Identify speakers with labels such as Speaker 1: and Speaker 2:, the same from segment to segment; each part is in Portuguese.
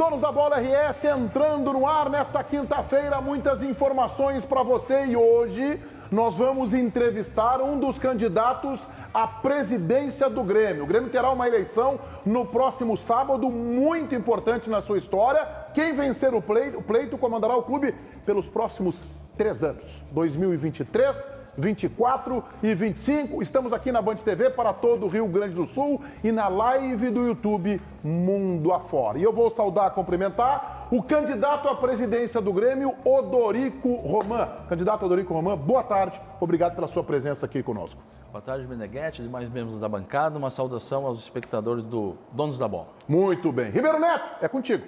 Speaker 1: Donos da Bola RS entrando no ar nesta quinta-feira, muitas informações para você e hoje nós vamos entrevistar um dos candidatos à presidência do Grêmio. O Grêmio terá uma eleição no próximo sábado, muito importante na sua história. Quem vencer o pleito comandará o clube pelos próximos 3 anos, 2023, 24 e 25. Estamos aqui na Band TV para todo o Rio Grande do Sul e na live do YouTube Mundo Afora. E eu vou saudar, cumprimentar o candidato à presidência do Grêmio, Odorico Roman. Candidato Odorico Roman, boa tarde. Obrigado pela sua presença aqui conosco.
Speaker 2: Boa tarde, Meneghetti, demais membros da bancada. Uma saudação aos espectadores do Donos da Bola.
Speaker 1: Muito bem. Ribeiro Neto, é contigo.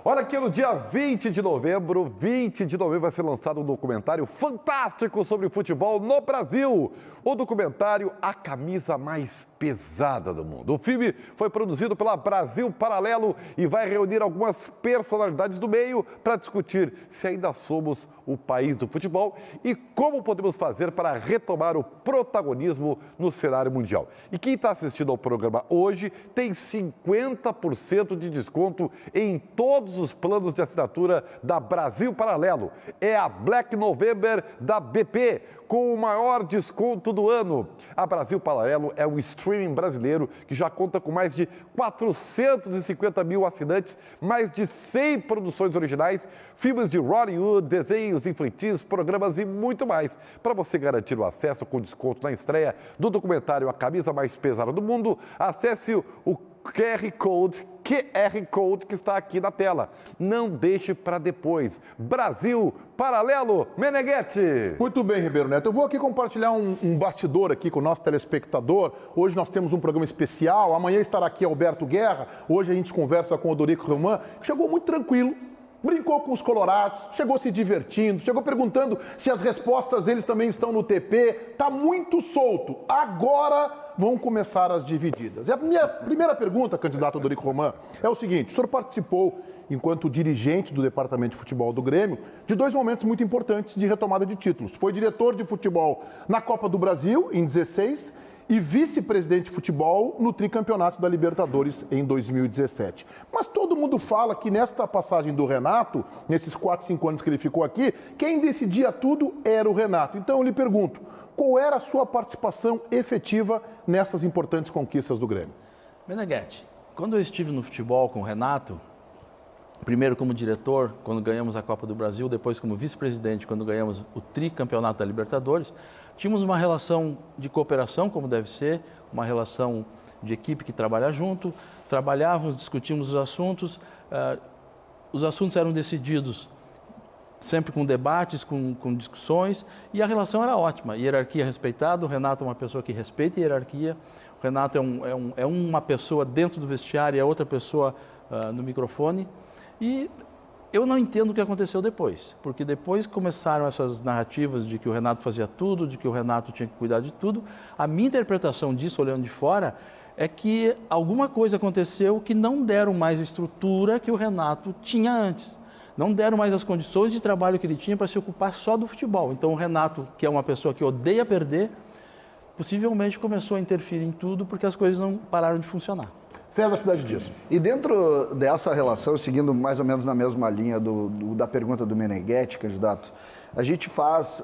Speaker 3: Olha aqui, no dia 20 de novembro vai ser lançado um documentário fantástico sobre futebol no Brasil. O documentário A Camisa Mais Pesada do Mundo. O filme foi produzido pela Brasil Paralelo e vai reunir algumas personalidades do meio para discutir se ainda somos o país do futebol e como podemos fazer para retomar o protagonismo no cenário mundial. E quem está assistindo ao programa hoje tem 50% de desconto em todos os planos de assinatura da Brasil Paralelo. É a Black November da BP, com o maior desconto do ano. A Brasil Paralelo é o streaming brasileiro que já conta com mais de 450 mil assinantes, mais de 100 produções originais, filmes de Hollywood, desenhos infantis, programas e muito mais. Para você garantir o acesso com desconto na estreia do documentário A Camisa Mais Pesada do Mundo, acesse o QR Code que está aqui na tela. Não deixe para depois. Brasil Paralelo, Meneghetti.
Speaker 1: Muito bem, Ribeiro Neto. Eu vou aqui compartilhar um bastidor aqui com o nosso telespectador. Hoje nós temos um programa especial. Amanhã estará aqui Alberto Guerra. Hoje a gente conversa com o Odorico Roman, que chegou muito tranquilo. Brincou com os colorados, chegou se divertindo, chegou perguntando se as respostas deles também estão no TP. Tá muito solto. Agora vão começar as divididas. E a minha primeira pergunta, candidato Odorico Roman, é o seguinte. O senhor participou, enquanto dirigente do Departamento de Futebol do Grêmio, de 2 momentos muito importantes de retomada de títulos. Foi diretor de futebol na Copa do Brasil, em 2016, e vice-presidente de futebol no tricampeonato da Libertadores em 2017. Mas todo mundo fala que nesta passagem do Renato, nesses 4, 5 anos que ele ficou aqui, quem decidia tudo era o Renato. Então eu lhe pergunto, qual era a sua participação efetiva nessas importantes conquistas do Grêmio?
Speaker 2: Meneghetti, quando eu estive no futebol com o Renato, primeiro como diretor, quando ganhamos a Copa do Brasil, depois como vice-presidente, quando ganhamos o tricampeonato da Libertadores, tínhamos uma relação de cooperação, como deve ser, uma relação de equipe que trabalha junto, trabalhávamos, discutíamos os assuntos eram decididos sempre com debates, com discussões, e a relação era ótima, hierarquia respeitada, o Renato é uma pessoa que respeita a hierarquia, o Renato é uma pessoa dentro do vestiário e é outra pessoa no microfone, e eu não entendo o que aconteceu depois, porque depois começaram essas narrativas de que o Renato fazia tudo, de que o Renato tinha que cuidar de tudo. A minha interpretação disso, olhando de fora, é que alguma coisa aconteceu que não deram mais a estrutura que o Renato tinha antes. Não deram mais as condições de trabalho que ele tinha para se ocupar só do futebol. Então o Renato, que é uma pessoa que odeia perder, possivelmente começou a interferir em tudo porque as coisas não pararam de funcionar.
Speaker 1: César Cidade Dias.
Speaker 4: E dentro dessa relação, seguindo mais ou menos na mesma linha da pergunta do Meneghetti, candidato, a gente faz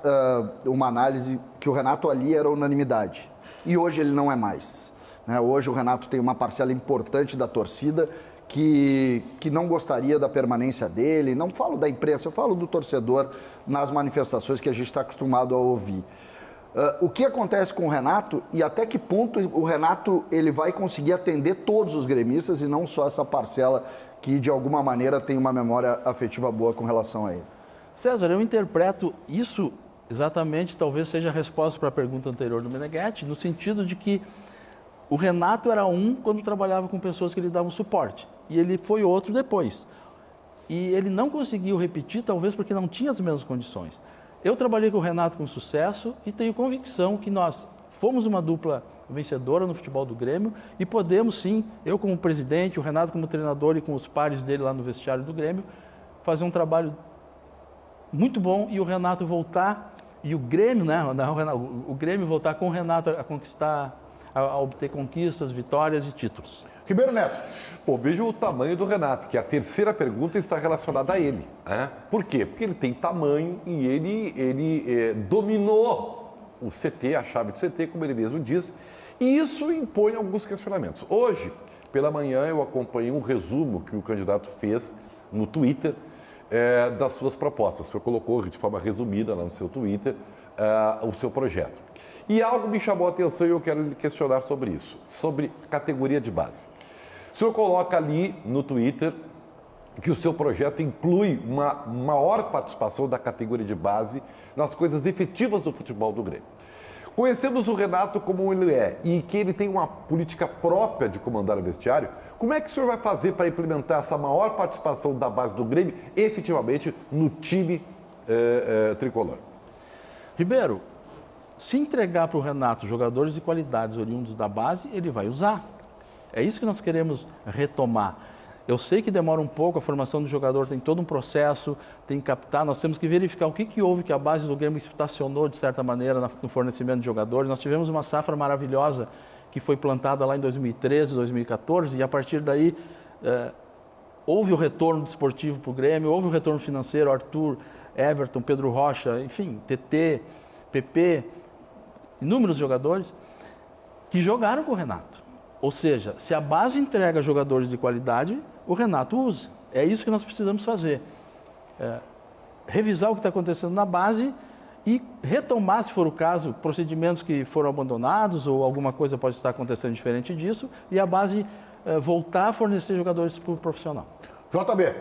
Speaker 4: uma análise que o Renato ali era unanimidade. E hoje ele não é mais. Né? Hoje o Renato tem uma parcela importante da torcida que não gostaria da permanência dele. Não falo da imprensa, eu falo do torcedor nas manifestações que a gente está acostumado a ouvir. O que acontece com o Renato e até que ponto o Renato ele vai conseguir atender todos os gremistas e não só essa parcela que de alguma maneira tem uma memória afetiva boa com relação a ele?
Speaker 2: César, eu interpreto isso exatamente, talvez seja a resposta para a pergunta anterior do Meneghetti, no sentido de que o Renato era um quando trabalhava com pessoas que lhe davam suporte e ele foi outro depois. E ele não conseguiu repetir, talvez porque não tinha as mesmas condições. Eu trabalhei com o Renato com sucesso e tenho convicção que nós fomos uma dupla vencedora no futebol do Grêmio e podemos sim, eu como presidente, o Renato como treinador e com os pares dele lá no vestiário do Grêmio, fazer um trabalho muito bom e o Renato voltar, e o Grêmio, né, o Grêmio voltar com o Renato a conquistar, a obter conquistas, vitórias e títulos.
Speaker 1: Ribeiro Neto.
Speaker 3: Pô, veja o tamanho do Renato, que a terceira pergunta está relacionada a ele. Né? Por quê? Porque ele tem tamanho e ele dominou o CT, a chave do CT, como ele mesmo diz, e isso impõe alguns questionamentos. Hoje, pela manhã, eu acompanhei um resumo que o candidato fez no Twitter das suas propostas. O senhor colocou de forma resumida lá no seu Twitter o seu projeto. E algo me chamou a atenção e eu quero lhe questionar sobre isso, sobre categoria de base. O senhor coloca ali no Twitter que o seu projeto inclui uma maior participação da categoria de base nas coisas efetivas do futebol do Grêmio. Conhecemos o Renato como ele é e que ele tem uma política própria de comandar o vestiário. Como é que o senhor vai fazer para implementar essa maior participação da base do Grêmio efetivamente no time tricolor?
Speaker 2: Ribeiro, se entregar para o Renato jogadores de qualidades oriundos da base, ele vai usar. É isso que nós queremos retomar. Eu sei que demora um pouco, a formação do jogador tem todo um processo, tem que captar, nós temos que verificar o que houve que a base do Grêmio estacionou, de certa maneira, no fornecimento de jogadores. Nós tivemos uma safra maravilhosa que foi plantada lá em 2013, 2014, e a partir daí houve o retorno desportivo para o Grêmio, houve o retorno financeiro, Arthur, Everton, Pedro Rocha, enfim, TT, PP, inúmeros jogadores que jogaram com o Renato. Ou seja, se a base entrega jogadores de qualidade, o Renato usa. É isso que nós precisamos fazer. Revisar o que está acontecendo na base e retomar, se for o caso, procedimentos que foram abandonados ou alguma coisa pode estar acontecendo diferente disso e a base voltar a fornecer jogadores para o profissional.
Speaker 1: JB.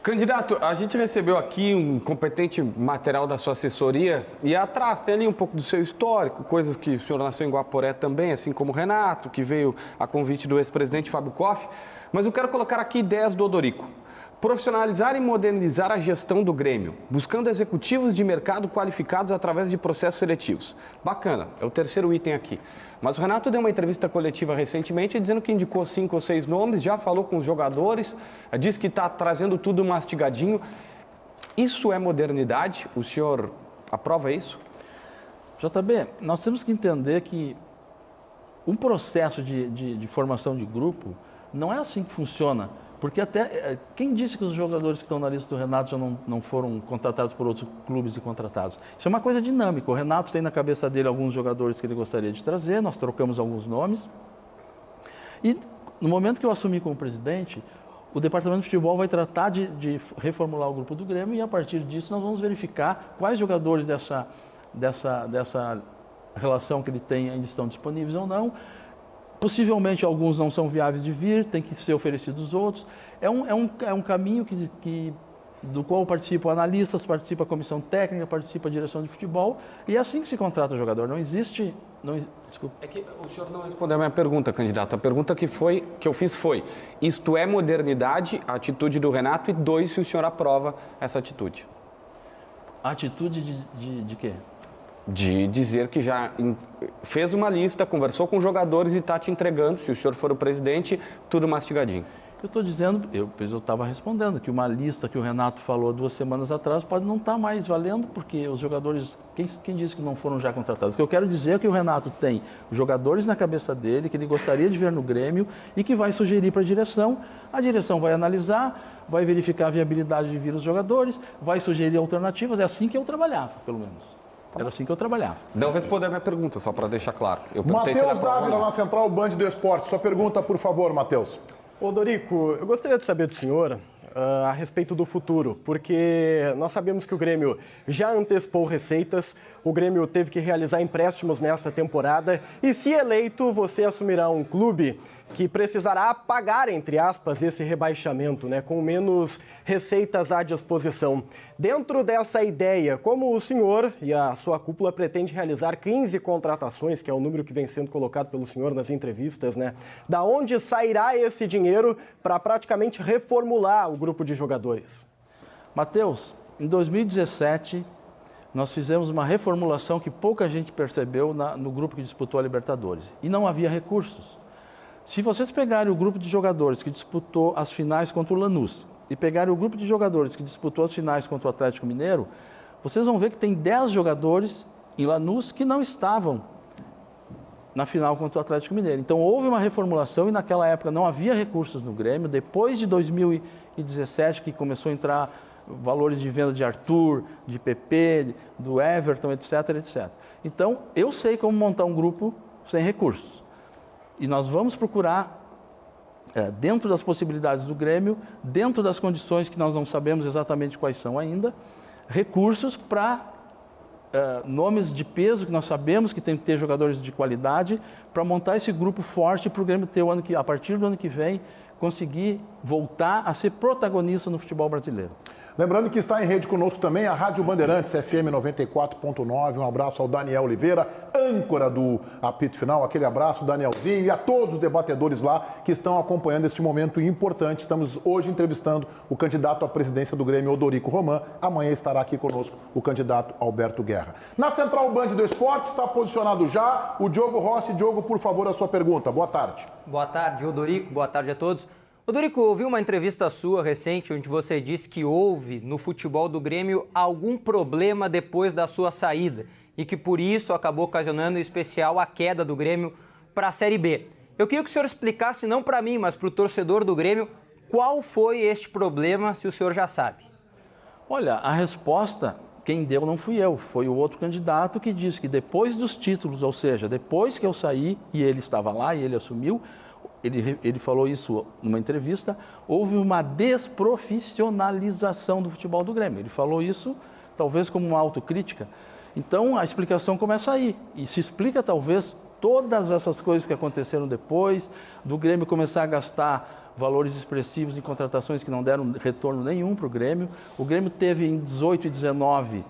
Speaker 5: Candidato, a gente recebeu aqui um competente material da sua assessoria e atrás tem ali um pouco do seu histórico, coisas que o senhor nasceu em Guaporé também, assim como o Renato, que veio a convite do ex-presidente Fábio Koff. Mas eu quero colocar aqui ideias do Odorico. Profissionalizar e modernizar a gestão do Grêmio, buscando executivos de mercado qualificados através de processos seletivos. Bacana, é o terceiro item aqui. Mas o Renato deu uma entrevista coletiva recentemente dizendo que indicou 5 ou 6 nomes, já falou com os jogadores, disse que está trazendo tudo mastigadinho. Isso é modernidade? O senhor aprova isso?
Speaker 2: JB, nós temos que entender que um processo de formação de grupo não é assim que funciona. Porque até, quem disse que os jogadores que estão na lista do Renato já não foram contratados por outros clubes e contratados? Isso é uma coisa dinâmica. O Renato tem na cabeça dele alguns jogadores que ele gostaria de trazer, nós trocamos alguns nomes. E no momento que eu assumi como presidente, o Departamento de Futebol vai tratar de reformular o grupo do Grêmio e a partir disso nós vamos verificar quais jogadores dessa relação que ele tem ainda estão disponíveis ou não. Possivelmente alguns não são viáveis de vir, tem que ser oferecidos outros. É um caminho do qual participam analistas, participa a comissão técnica, participa a direção de futebol. E é assim que se contrata o jogador. Não existe... Desculpa.
Speaker 5: É que o senhor não respondeu a minha pergunta, candidato. A pergunta que eu fiz foi, isto é modernidade, a atitude do Renato? E 2, se o senhor aprova essa atitude?
Speaker 2: A atitude de quê?
Speaker 5: De dizer que já fez uma lista, conversou com jogadores e está te entregando, se o senhor for o presidente, tudo mastigadinho.
Speaker 2: Eu estou dizendo, eu estava respondendo, que uma lista que o Renato falou 2 semanas atrás pode não estar mais valendo, porque os jogadores, quem disse que não foram já contratados? O que eu quero dizer é que o Renato tem jogadores na cabeça dele, que ele gostaria de ver no Grêmio e que vai sugerir para a direção vai analisar, vai verificar a viabilidade de vir os jogadores, vai sugerir alternativas, é assim que eu trabalhava, pelo menos. Era assim que eu trabalhava.
Speaker 5: Não respondeu a minha pergunta, só para deixar claro.
Speaker 1: Matheus Dávila, na Central Band do Esporte. Sua pergunta, por favor, Matheus.
Speaker 6: Odorico, eu gostaria de saber do senhor a respeito do futuro, porque nós sabemos que o Grêmio já antecipou receitas, o Grêmio teve que realizar empréstimos nessa temporada e, se eleito, você assumirá um clube que precisará pagar, entre aspas, esse rebaixamento, né, com menos receitas à disposição. Dentro dessa ideia, como o senhor e a sua cúpula pretende realizar 15 contratações, que é o número que vem sendo colocado pelo senhor nas entrevistas, né? Da onde sairá esse dinheiro para praticamente reformular o grupo de jogadores?
Speaker 2: Matheus, em 2017, nós fizemos uma reformulação que pouca gente percebeu no grupo que disputou a Libertadores. E não havia recursos. Se vocês pegarem o grupo de jogadores que disputou as finais contra o Lanús e pegarem o grupo de jogadores que disputou as finais contra o Atlético Mineiro, vocês vão ver que tem 10 jogadores em Lanús que não estavam na final contra o Atlético Mineiro. Então houve uma reformulação e naquela época não havia recursos no Grêmio. Depois de 2017, que começou a entrar valores de venda de Arthur, de PP, do Everton, etc, etc. Então eu sei como montar um grupo sem recursos. E nós vamos procurar, dentro das possibilidades do Grêmio, dentro das condições que nós não sabemos exatamente quais são ainda, recursos para nomes de peso que nós sabemos que tem que ter jogadores de qualidade para montar esse grupo forte para o Grêmio ter a partir do ano que vem conseguir voltar a ser protagonista no futebol brasileiro.
Speaker 1: Lembrando que está em rede conosco também a Rádio Bandeirantes FM 94.9. Um abraço ao Daniel Oliveira, âncora do Apito Final. Aquele abraço, Danielzinho, e a todos os debatedores lá que estão acompanhando este momento importante. Estamos hoje entrevistando o candidato à presidência do Grêmio, Odorico Roman. Amanhã estará aqui conosco o candidato Alberto Guerra. Na Central Band do Esporte está posicionado já o Diogo Rossi. Diogo, por favor, a sua pergunta. Boa tarde.
Speaker 7: Boa tarde, Odorico. Boa tarde a todos. Odorico, ouvi uma entrevista sua recente onde você disse que houve no futebol do Grêmio algum problema depois da sua saída e que por isso acabou ocasionando em especial a queda do Grêmio para a Série B. Eu queria que o senhor explicasse, não para mim, mas para o torcedor do Grêmio, qual foi este problema, se o senhor já sabe.
Speaker 2: Olha, a resposta, quem deu não fui eu, foi o outro candidato que disse que depois dos títulos, ou seja, depois que eu saí e ele estava lá e ele assumiu, ele falou isso numa entrevista, houve uma desprofissionalização do futebol do Grêmio. Ele falou isso talvez como uma autocrítica. Então a explicação começa aí e se explica talvez todas essas coisas que aconteceram depois, do Grêmio começar a gastar valores expressivos em contratações que não deram retorno nenhum para o Grêmio. O Grêmio teve em 18 e 19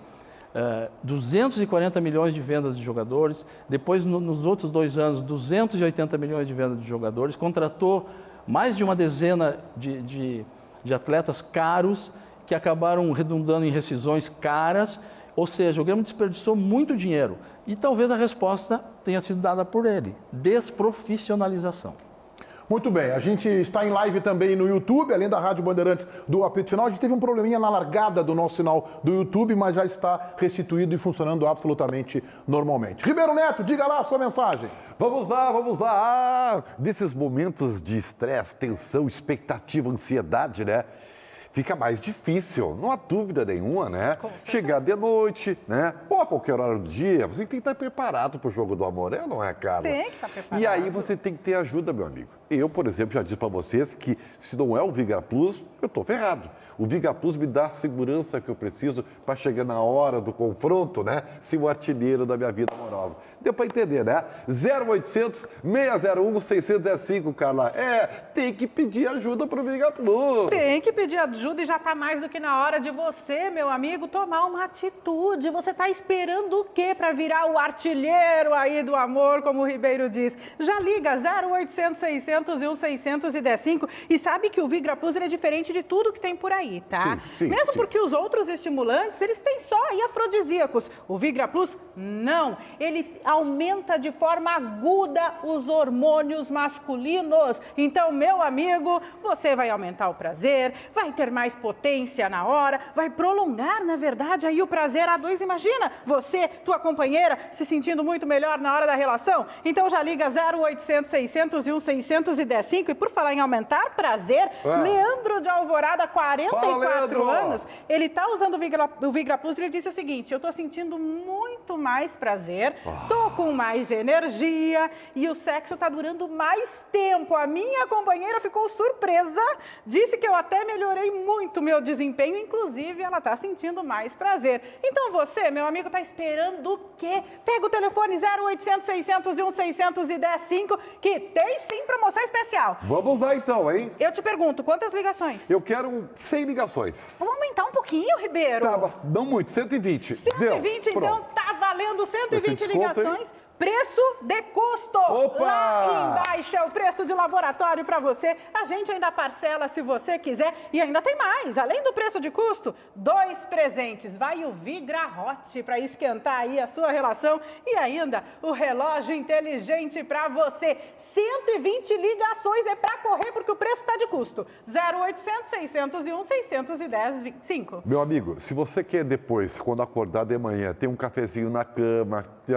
Speaker 2: 240 milhões de vendas de jogadores, depois nos outros 2 anos 280 milhões de vendas de jogadores, contratou mais de uma dezena de atletas caros que acabaram redundando em rescisões caras, ou seja, o Grêmio desperdiçou muito dinheiro e talvez a resposta tenha sido dada por ele, desprofissionalização.
Speaker 1: Muito bem, a gente está em live também no YouTube, além da Rádio Bandeirantes do Apito Final. A gente teve um probleminha na largada do nosso sinal do YouTube, mas já está restituído e funcionando absolutamente normalmente. Ribeiro Neto, diga lá a sua mensagem.
Speaker 3: Vamos lá, vamos lá. Nesses momentos de estresse, tensão, expectativa, ansiedade, né? Fica mais difícil, não há dúvida nenhuma, né? Chegar de noite, né? Ou a qualquer hora do dia, você tem que estar preparado para o jogo do amor, não é, Carla?
Speaker 8: Tem que estar preparado.
Speaker 3: E aí você tem que ter ajuda, meu amigo. Eu, por exemplo, já disse para vocês que se não é o Vigra Plus, eu estou ferrado. O Vigra Plus me dá a segurança que eu preciso para chegar na hora do confronto, né? Ser o artilheiro da minha vida amorosa. Deu para entender, né? 0800 601 605, Carla. Tem que pedir ajuda para o Vigra Plus.
Speaker 8: Tem que pedir ajuda e já está mais do que na hora de você, meu amigo, tomar uma atitude. Você está esperando o quê para virar o artilheiro aí do amor, como o Ribeiro diz? Já liga 0800 601 605 e sabe que o Vigra Plus ele é diferente de tudo que tem por aí, tá?
Speaker 3: Sim,
Speaker 8: Mesmo
Speaker 3: sim.
Speaker 8: porque os outros estimulantes, eles têm só aí afrodisíacos. O Vigra Plus, não. Ele aumenta de forma aguda os hormônios masculinos. Então, meu amigo, você vai aumentar o prazer, vai ter mais potência na hora, vai prolongar, na verdade, aí o prazer A2. Imagina você, tua companheira, se sentindo muito melhor na hora da relação. Então, já liga 0800 601 605 e por falar em aumentar prazer, Leandro de Alvorada, 44 anos, ele tá usando o Vigra Plus e ele disse o seguinte: eu tô sentindo muito mais prazer, tô com mais energia e o sexo tá durando mais tempo. A minha companheira ficou surpresa, disse que eu até melhorei muito meu desempenho, inclusive ela tá sentindo mais prazer. Então você, meu amigo, tá esperando o quê? Pega o telefone 0800 601 605 que tem sim promoção especial.
Speaker 3: Vamos lá então, hein?
Speaker 8: Eu te pergunto, quantas ligações?
Speaker 3: Eu quero 100 ligações.
Speaker 8: Vamos aumentar um pouquinho, Ribeiro.
Speaker 3: Tá, mas não muito, 120.
Speaker 8: 120,
Speaker 3: Deu.
Speaker 8: então
Speaker 3: Pronto.
Speaker 8: tá valendo 120
Speaker 3: Esse desconto,
Speaker 8: ligações. Preço de custo.
Speaker 3: Opa!
Speaker 8: Lá embaixo é o preço de laboratório para você. A gente ainda parcela se você quiser. E ainda tem mais. Além do preço de custo, 2 presentes. Vai o Vigra Hot para esquentar aí a sua relação. E ainda o relógio inteligente para você. 120 ligações é para correr porque o preço está de custo. 0800 601 610 5.
Speaker 3: Meu amigo, se você quer depois, quando acordar de manhã, ter um cafezinho na cama, ter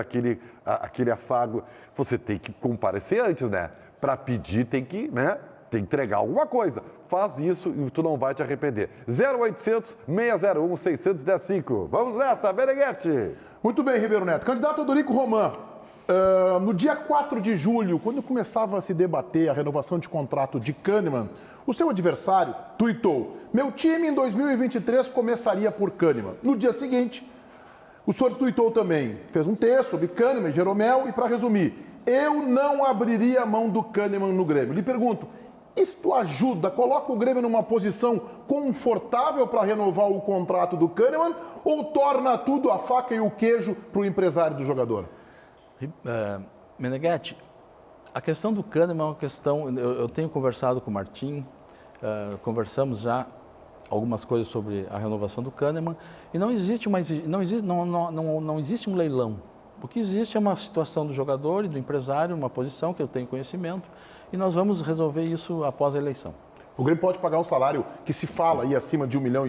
Speaker 3: aquele afago. Você tem que comparecer antes, né? Para pedir tem que, né? Tem que entregar alguma coisa. Faz isso e tu não vai te arrepender. 0800 601 615. Vamos nessa, Meneghetti.
Speaker 1: Muito bem, Ribeiro Neto. Candidato Odorico Roman, no dia 4 de julho, quando começava a se debater a renovação de contrato de Kahneman, o seu adversário tuitou: meu time em 2023 começaria por Kahneman. No dia seguinte, o senhor tuitou também, fez um texto sobre Kahneman e Jeromel e, para resumir, eu não abriria a mão do Kahneman no Grêmio. Lhe pergunto, isto ajuda, coloca o Grêmio numa posição confortável para renovar o contrato do Kahneman ou torna tudo a faca e o queijo para o empresário do jogador?
Speaker 2: Meneghetti, a questão do Kahneman é uma questão... Eu tenho conversado com o Martim, conversamos já algumas coisas sobre a renovação do Kahneman e não existe um leilão. O que existe é uma situação do jogador e do empresário, uma posição que eu tenho conhecimento, e nós vamos resolver isso após a eleição.
Speaker 1: O Grêmio pode pagar um salário que se fala aí acima de 1,1 milhão,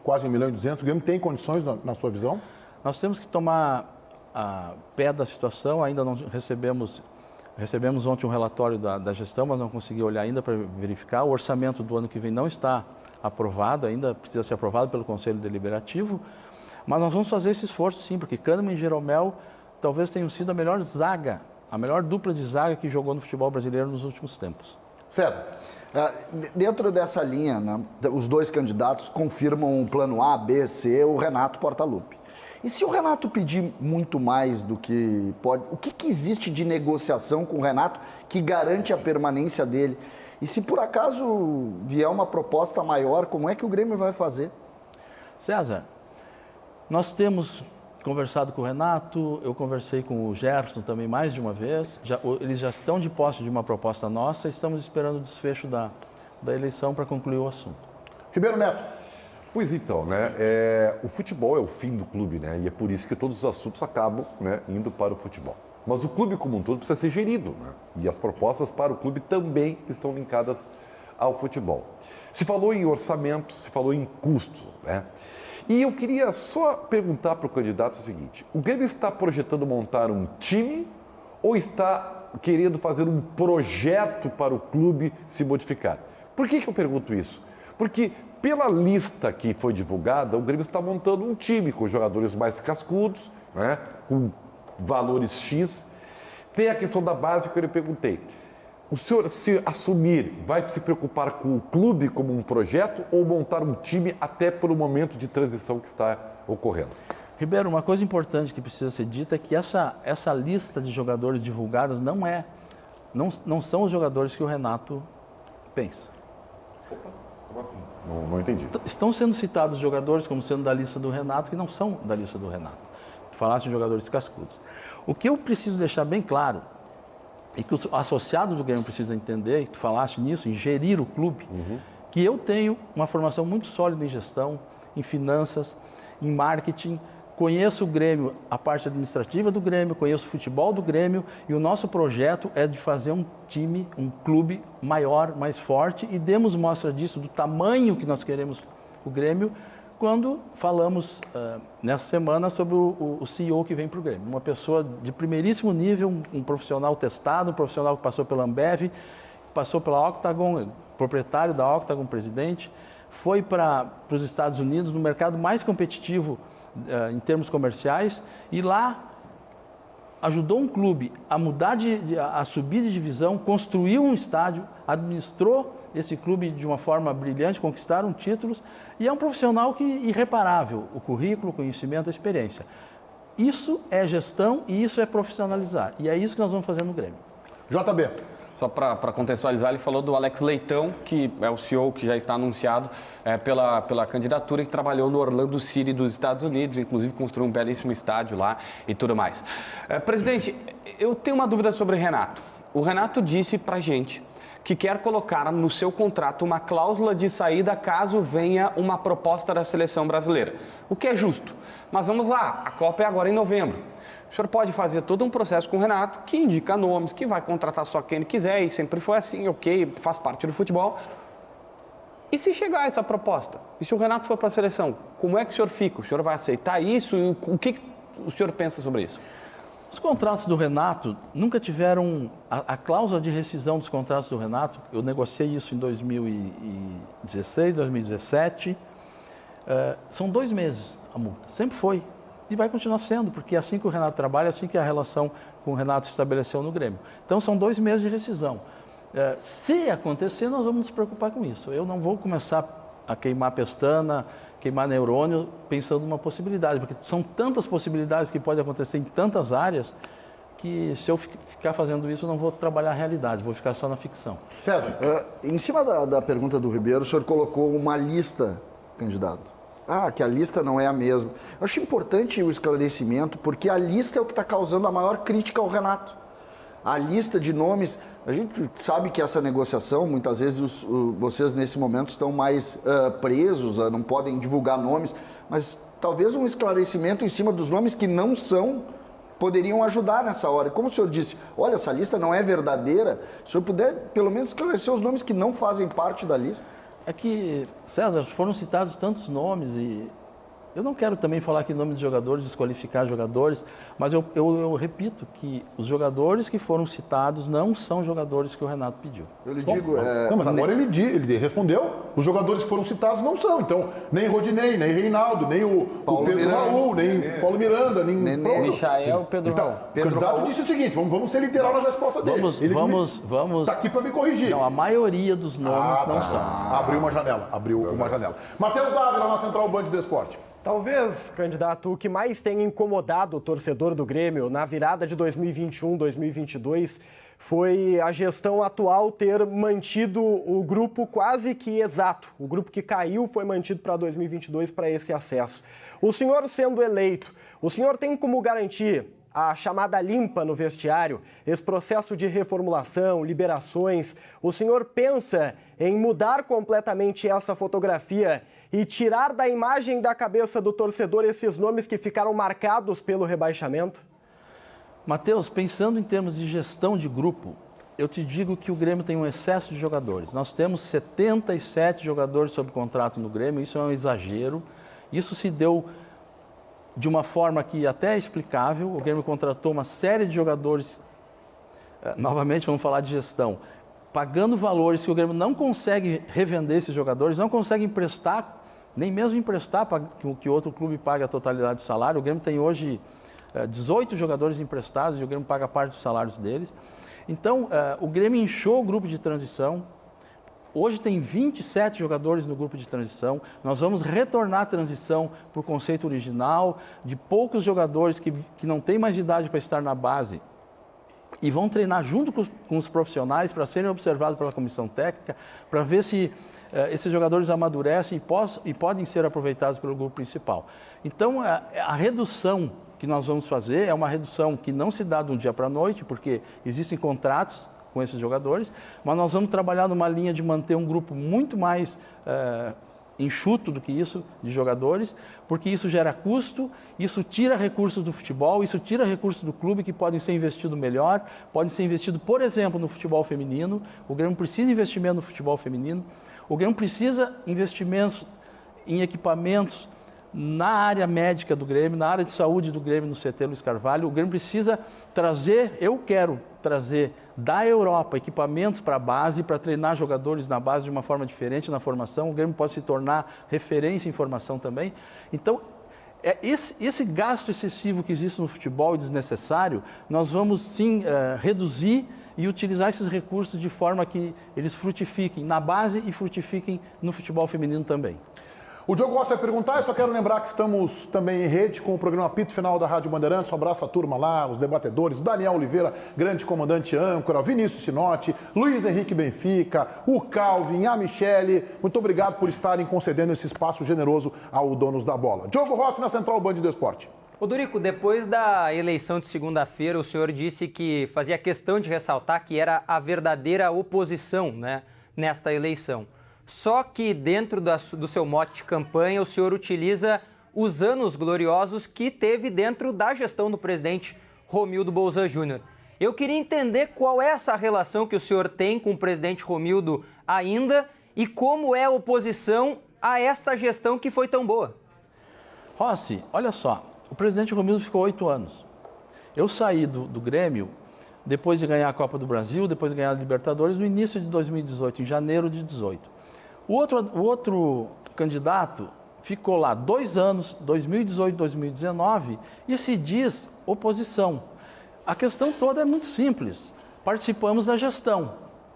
Speaker 1: quase 1,2 milhão. O Grêmio tem condições, na sua visão?
Speaker 2: Nós temos que tomar a pé da situação, ainda não recebemos ontem um relatório da gestão, mas não consegui olhar ainda para verificar. O orçamento do ano que vem não está aprovado, ainda precisa ser aprovado pelo Conselho Deliberativo, mas nós vamos fazer esse esforço sim, porque Kahneman e Jeromel talvez tenham sido a melhor zaga, a melhor dupla de zaga que jogou no futebol brasileiro nos últimos tempos.
Speaker 1: César.
Speaker 4: Dentro dessa linha, né, os dois candidatos confirmam o plano A, B, C, o Renato Portaluppi. E se o Renato pedir muito mais do que pode, o que existe de negociação com o Renato que garante a permanência dele? E se por acaso vier uma proposta maior, como é que o Grêmio vai fazer?
Speaker 2: César, nós temos conversado com o Renato, eu conversei com o Gerson também mais de uma vez, eles já estão de posse de uma proposta nossa, estamos esperando o desfecho da eleição para concluir o assunto.
Speaker 1: Ribeiro Neto.
Speaker 3: Pois então, né? O futebol é o fim do clube, né? E é por isso que todos os assuntos acabam, né, indo para o futebol. Mas o clube como um todo precisa ser gerido, né? E as propostas para o clube também estão linkadas ao futebol. Se falou em orçamento, se falou em custos, né? E eu queria só perguntar para o candidato o seguinte: o Grêmio está projetando montar um time ou está querendo fazer um projeto para o clube se modificar? Por que eu pergunto isso? Porque pela lista que foi divulgada, o Grêmio está montando um time com jogadores mais cascudos, né, com valores X. Tem a questão da base que eu lhe perguntei. O senhor, se assumir, vai se preocupar com o clube como um projeto ou montar um time até pelo momento de transição que está ocorrendo?
Speaker 2: Ribeiro, uma coisa importante que precisa ser dita é que essa lista de jogadores divulgados não são os jogadores que o Renato pensa.
Speaker 3: Como assim? Não entendi.
Speaker 2: Estão sendo citados jogadores como sendo da lista do Renato que não são da lista do Renato. Tu falaste em jogadores cascudos. O que eu preciso deixar bem claro e que o associado do Grêmio precisa entender, e tu falaste nisso, em gerir o clube, que eu tenho uma formação muito sólida em gestão, em finanças, em marketing, conheço o Grêmio, a parte administrativa do Grêmio, conheço o futebol do Grêmio e o nosso projeto é de fazer um time, um clube maior, mais forte e demos mostra disso, do tamanho que nós queremos o Grêmio, quando falamos nessa semana sobre o CEO que vem para o Grêmio. Uma pessoa de primeiríssimo nível, um profissional testado, um profissional que passou pela Ambev, passou pela Octagon, proprietário da Octagon, presidente, foi para os Estados Unidos, no mercado mais competitivo em termos comerciais, e lá ajudou um clube a mudar, a subir de divisão, construiu um estádio, administrou esse clube de uma forma brilhante, conquistaram títulos, e é um profissional irreparável, o currículo, o conhecimento, a experiência. Isso é gestão e isso é profissionalizar, e é isso que nós vamos fazer no Grêmio.
Speaker 1: JB.
Speaker 5: Só para contextualizar, ele falou do Alex Leitão, que é o CEO que já está anunciado pela candidatura e que trabalhou no Orlando City dos Estados Unidos, inclusive construiu um belíssimo estádio lá e tudo mais. Presidente, eu tenho uma dúvida sobre o Renato. O Renato disse para a gente que quer colocar no seu contrato uma cláusula de saída caso venha uma proposta da seleção brasileira, o que é justo. Mas vamos lá, a Copa é agora em novembro. O senhor pode fazer todo um processo com o Renato, que indica nomes, que vai contratar só quem ele quiser, e sempre foi assim, ok, faz parte do futebol. E se chegar essa proposta? E se o Renato for para a seleção? Como é que o senhor fica? O senhor vai aceitar isso? E o que o senhor pensa sobre isso?
Speaker 2: Os contratos do Renato nunca tiveram... A cláusula de rescisão dos contratos do Renato, eu negociei isso em 2016, 2017, são 2 meses a multa. Sempre foi. E vai continuar sendo, porque é assim que o Renato trabalha, é assim que a relação com o Renato se estabeleceu no Grêmio. Então, são 2 meses de rescisão. Se acontecer, nós vamos nos preocupar com isso. Eu não vou começar a queimar pestana, queimar neurônio, pensando numa possibilidade, porque são tantas possibilidades que podem acontecer em tantas áreas, que se eu ficar fazendo isso, eu não vou trabalhar a realidade, vou ficar só na ficção.
Speaker 1: César.
Speaker 4: Em cima da pergunta do Ribeiro, o senhor colocou uma lista, candidato. Que a lista não é a mesma. Eu acho importante o esclarecimento, porque a lista é o que está causando a maior crítica ao Renato. A lista de nomes, a gente sabe que essa negociação, muitas vezes vocês nesse momento estão mais presos, não podem divulgar nomes, mas talvez um esclarecimento em cima dos nomes que não são, poderiam ajudar nessa hora. Como o senhor disse, olha, essa lista não é verdadeira, se o senhor puder pelo menos esclarecer os nomes que não fazem parte da lista.
Speaker 2: É que, César, foram citados tantos nomes e eu não quero também falar aqui em nome de jogadores, desqualificar jogadores, mas eu repito que os jogadores que foram citados não são jogadores que o Renato pediu.
Speaker 4: Eu lhe digo...
Speaker 1: Não, mas agora ele respondeu, os jogadores que foram citados não são, então nem Rodinei, nem Reinaldo, nem o Pedro Raul, nem Paulo Miranda, nem
Speaker 5: Michael, Pedro Raul.
Speaker 1: O candidato disse o seguinte, vamos ser literal na resposta dele.
Speaker 2: Vamos.
Speaker 1: Está aqui para me corrigir.
Speaker 2: Não, a maioria dos nomes não são.
Speaker 1: Abriu uma janela. Matheus Dávila, na Central Band do Esporte.
Speaker 6: Talvez, candidato, o que mais tenha incomodado o torcedor do Grêmio na virada de 2021-2022 foi a gestão atual ter mantido o grupo quase que exato. O grupo que caiu foi mantido para 2022 para esse acesso. O senhor sendo eleito, o senhor tem como garantir a chamada limpa no vestiário, esse processo de reformulação, liberações? O senhor pensa em mudar completamente essa fotografia e tirar da imagem da cabeça do torcedor esses nomes que ficaram marcados pelo rebaixamento?
Speaker 2: Matheus, pensando em termos de gestão de grupo, eu te digo que o Grêmio tem um excesso de jogadores. Nós temos 77 jogadores sob contrato no Grêmio, isso é um exagero. Isso se deu de uma forma que até é explicável. O Grêmio contratou uma série de jogadores, novamente vamos falar de gestão, pagando valores que o Grêmio não consegue revender esses jogadores, não consegue emprestar, nem mesmo emprestar para que o outro clube pague a totalidade do salário. O Grêmio tem hoje 18 jogadores emprestados e o Grêmio paga parte dos salários deles. Então, o Grêmio inchou o grupo de transição. Hoje tem 27 jogadores no grupo de transição. Nós vamos retornar a transição para o conceito original, de poucos jogadores que não têm mais idade para estar na base e vão treinar junto com os profissionais para serem observados pela comissão técnica, para ver se esses jogadores amadurecem e podem ser aproveitados pelo grupo principal. Então, a redução que nós vamos fazer é uma redução que não se dá de um dia para a noite, porque existem contratos com esses jogadores, mas nós vamos trabalhar numa linha de manter um grupo muito mais enxuto do que isso, de jogadores, porque isso gera custo, isso tira recursos do futebol, isso tira recursos do clube que podem ser investidos melhor, podem ser investidos, por exemplo, no futebol feminino. O Grêmio precisa de investimento no futebol feminino, o Grêmio precisa de investimentos em equipamentos na área médica do Grêmio, na área de saúde do Grêmio, no CT Luiz Carvalho. O Grêmio precisa trazer, eu quero trazer da Europa equipamentos para a base, para treinar jogadores na base de uma forma diferente na formação. O Grêmio pode se tornar referência em formação também. Então, esse gasto excessivo que existe no futebol e desnecessário, nós vamos sim reduzir e utilizar esses recursos de forma que eles frutifiquem na base e frutifiquem no futebol feminino também.
Speaker 1: O Diogo Costa vai perguntar, eu só quero lembrar que estamos também em rede com o programa Apito Final da Rádio Bandeirantes. Um abraço à turma lá, os debatedores, o Daniel Oliveira, grande comandante âncora, Vinícius Sinotti, Luiz Henrique Benfica, o Calvin, a Michele. Muito obrigado por estarem concedendo esse espaço generoso ao Donos da Bola. Diogo Rossi na Central Band do Esporte.
Speaker 7: Ô Dorico, depois da eleição de segunda-feira, o senhor disse que fazia questão de ressaltar que era a verdadeira oposição, né, nesta eleição. Só que dentro do seu mote de campanha, o senhor utiliza os anos gloriosos que teve dentro da gestão do presidente Romildo Bolzan Júnior. Eu queria entender qual é essa relação que o senhor tem com o presidente Romildo ainda e como é a oposição a esta gestão que foi tão boa.
Speaker 2: Rossi, olha só, o presidente Romildo ficou 8 anos. Eu saí do Grêmio depois de ganhar a Copa do Brasil, depois de ganhar a Libertadores, no início de 2018, em janeiro de 2018. O outro candidato ficou lá 2 anos, 2018, 2019, e se diz oposição. A questão toda é muito simples. Participamos da gestão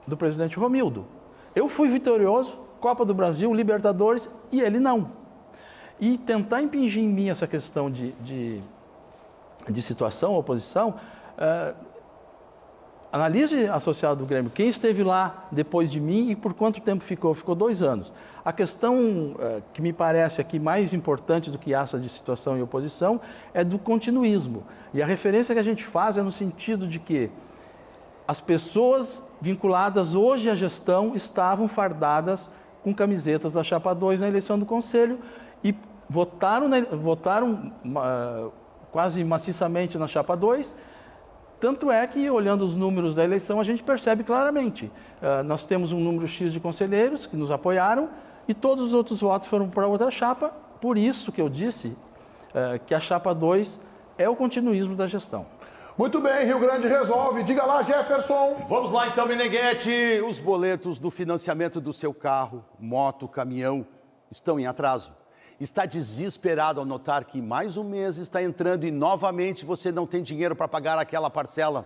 Speaker 2: do presidente Romildo. Eu fui vitorioso, Copa do Brasil, Libertadores, e ele não. E tentar impingir em mim essa questão de situação, oposição, analise associado do Grêmio, quem esteve lá depois de mim e por quanto tempo ficou? Ficou 2 anos. A questão que me parece aqui mais importante do que essa de situação e oposição é do continuismo. E a referência que a gente faz é no sentido de que as pessoas vinculadas hoje à gestão estavam fardadas com camisetas da Chapa 2 na eleição do Conselho e votaram quase maciçamente na Chapa 2. Tanto é que, olhando os números da eleição, a gente percebe claramente. Nós temos um número X de conselheiros que nos apoiaram e todos os outros votos foram para outra chapa. Por isso que eu disse que a Chapa 2 é o continuismo da gestão.
Speaker 1: Muito bem, Rio Grande resolve. Diga lá, Jefferson.
Speaker 9: Vamos lá então, Meneghetti. Os boletos do financiamento do seu carro, moto, caminhão estão em atraso. Está desesperado ao notar que mais um mês está entrando e novamente você não tem dinheiro para pagar aquela parcela?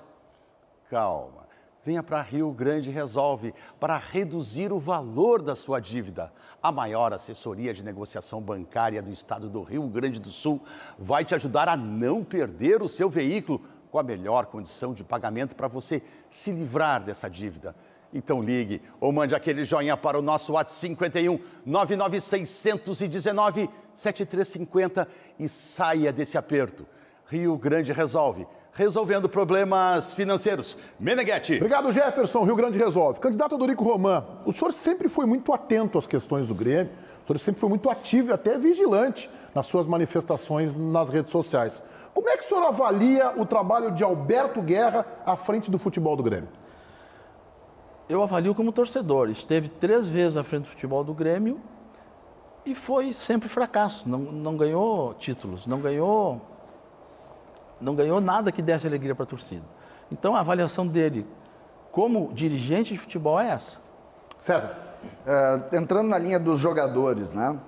Speaker 9: Calma. Venha para Rio Grande Resolve para reduzir o valor da sua dívida. A maior assessoria de negociação bancária do estado do Rio Grande do Sul vai te ajudar a não perder o seu veículo com a melhor condição de pagamento para você se livrar dessa dívida. Então ligue ou mande aquele joinha para o nosso WhatsApp 51 99619 7350 e saia desse aperto. Rio Grande Resolve, resolvendo problemas financeiros. Meneghetti.
Speaker 1: Obrigado, Jefferson. Rio Grande resolve. Candidato Odorico Roman, o senhor sempre foi muito atento às questões do Grêmio, o senhor sempre foi muito ativo e até vigilante nas suas manifestações nas redes sociais. Como é que o senhor avalia o trabalho de Alberto Guerra à frente do futebol do Grêmio?
Speaker 2: Eu avalio como torcedor. Esteve 3 vezes à frente do futebol do Grêmio e foi sempre fracasso. Não ganhou títulos, não ganhou nada que desse alegria para a torcida. Então a avaliação dele como dirigente de futebol é essa.
Speaker 4: César, entrando na linha dos jogadores, né?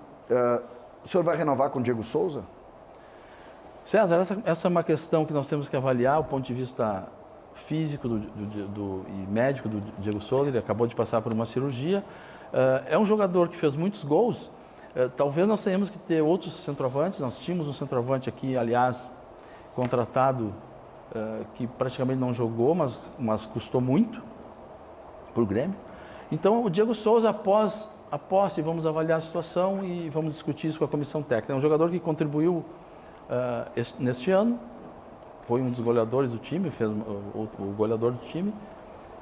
Speaker 4: O senhor vai renovar com o Diego Souza?
Speaker 2: César, essa é uma questão que nós temos que avaliar, o ponto de vista físico e médico do Diego Souza. Ele acabou de passar por uma cirurgia. É um jogador que fez muitos gols. Talvez nós tenhamos que ter outros centroavantes. Nós tínhamos um centroavante aqui, aliás, contratado, que praticamente não jogou, mas custou muito para o Grêmio. Então, o Diego Souza, após a posse, vamos avaliar a situação e vamos discutir isso com a comissão técnica. É um jogador que contribuiu neste ano, foi um dos goleadores do time, fez o goleador do time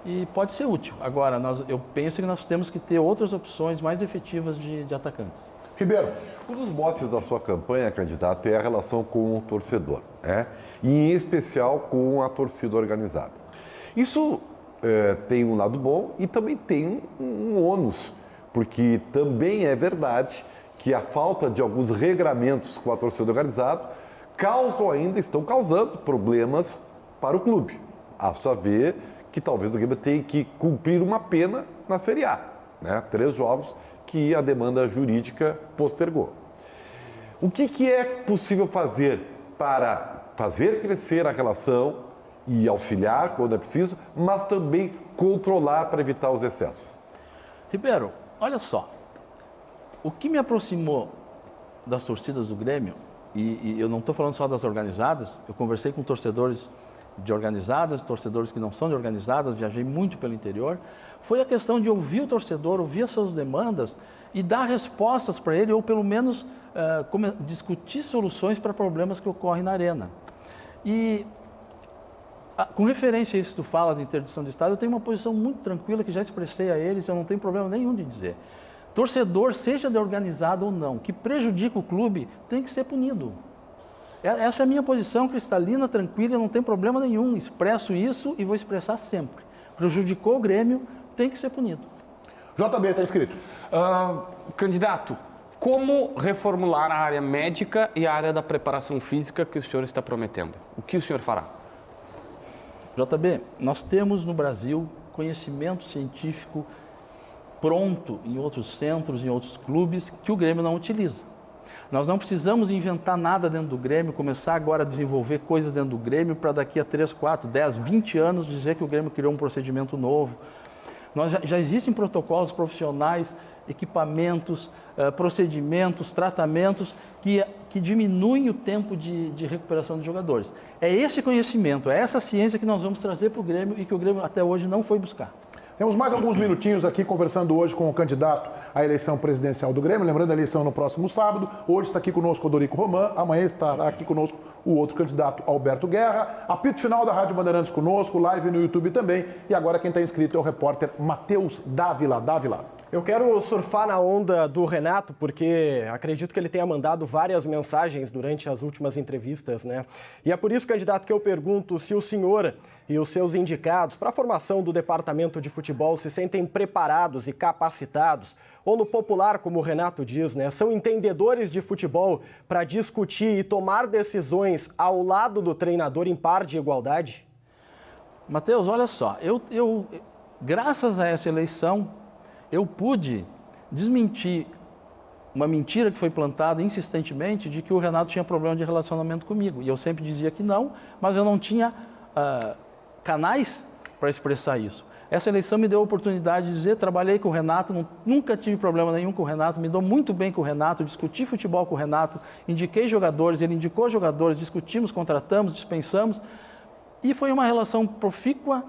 Speaker 2: e pode ser útil. Agora, eu penso que nós temos que ter outras opções mais efetivas de atacantes.
Speaker 1: Ribeiro.
Speaker 3: Um dos motes da sua campanha, candidato, é a relação com o torcedor, né? E em especial com a torcida organizada. Isso tem um lado bom e também tem um ônus, porque também é verdade que a falta de alguns regramentos com a torcida organizada estão causando problemas para o clube. A saber que talvez o Grêmio tenha que cumprir uma pena na Série A, né? 3 jogos que a demanda jurídica postergou. O que é possível fazer para fazer crescer a relação e auxiliar quando é preciso, mas também controlar para evitar os excessos?
Speaker 2: Ribeiro, olha só. O que me aproximou das torcidas do Grêmio, e eu não estou falando só das organizadas, eu conversei com torcedores de organizadas, torcedores que não são de organizadas, viajei muito pelo interior, foi a questão de ouvir o torcedor, ouvir as suas demandas e dar respostas para ele, ou pelo menos discutir soluções para problemas que ocorrem na arena. E com referência a isso que tu fala de interdição de estado, eu tenho uma posição muito tranquila que já expressei a eles, eu não tenho problema nenhum de dizer. Torcedor, seja de organizado ou não, que prejudica o clube, tem que ser punido. Essa é a minha posição cristalina, tranquila, eu não tenho problema nenhum. Expresso isso e vou expressar sempre. Prejudicou o Grêmio, tem que ser punido.
Speaker 1: JB, está inscrito.
Speaker 5: Candidato, como reformular a área médica e a área da preparação física que o senhor está prometendo? O que o senhor fará?
Speaker 2: JB, nós temos no Brasil conhecimento científico pronto em outros centros, em outros clubes, que o Grêmio não utiliza. Nós não precisamos inventar nada dentro do Grêmio, começar agora a desenvolver coisas dentro do Grêmio para daqui a 3, 4, 10, 20 anos dizer que o Grêmio criou um procedimento novo. Já existem protocolos profissionais, equipamentos, procedimentos, tratamentos que diminuem o tempo de recuperação dos jogadores. É esse conhecimento, é essa ciência que nós vamos trazer para o Grêmio e que o Grêmio até hoje não foi buscar.
Speaker 1: Temos mais alguns minutinhos aqui conversando hoje com o candidato à eleição presidencial do Grêmio. Lembrando a eleição no próximo sábado. Hoje está aqui conosco o Odorico Roman. Amanhã estará aqui conosco o outro candidato, Alberto Guerra. Apito final da Rádio Bandeirantes conosco, live no YouTube também. E agora quem está inscrito é o repórter Matheus Dávila.
Speaker 6: Eu quero surfar na onda do Renato, porque acredito que ele tenha mandado várias mensagens durante as últimas entrevistas, né? E é por isso, candidato, que eu pergunto se o senhor e os seus indicados para a formação do departamento de futebol se sentem preparados e capacitados, ou no popular, como o Renato diz, né? São entendedores de futebol para discutir e tomar decisões ao lado do treinador em par de igualdade?
Speaker 2: Matheus, olha só, eu graças a essa eleição, eu pude desmentir uma mentira que foi plantada insistentemente de que o Renato tinha problema de relacionamento comigo. E eu sempre dizia que não, mas eu não tinha canais para expressar isso. Essa eleição me deu a oportunidade de dizer, trabalhei com o Renato, nunca tive problema nenhum com o Renato, me dou muito bem com o Renato, discuti futebol com o Renato, indiquei jogadores, ele indicou jogadores, discutimos, contratamos, dispensamos. E foi uma relação profícua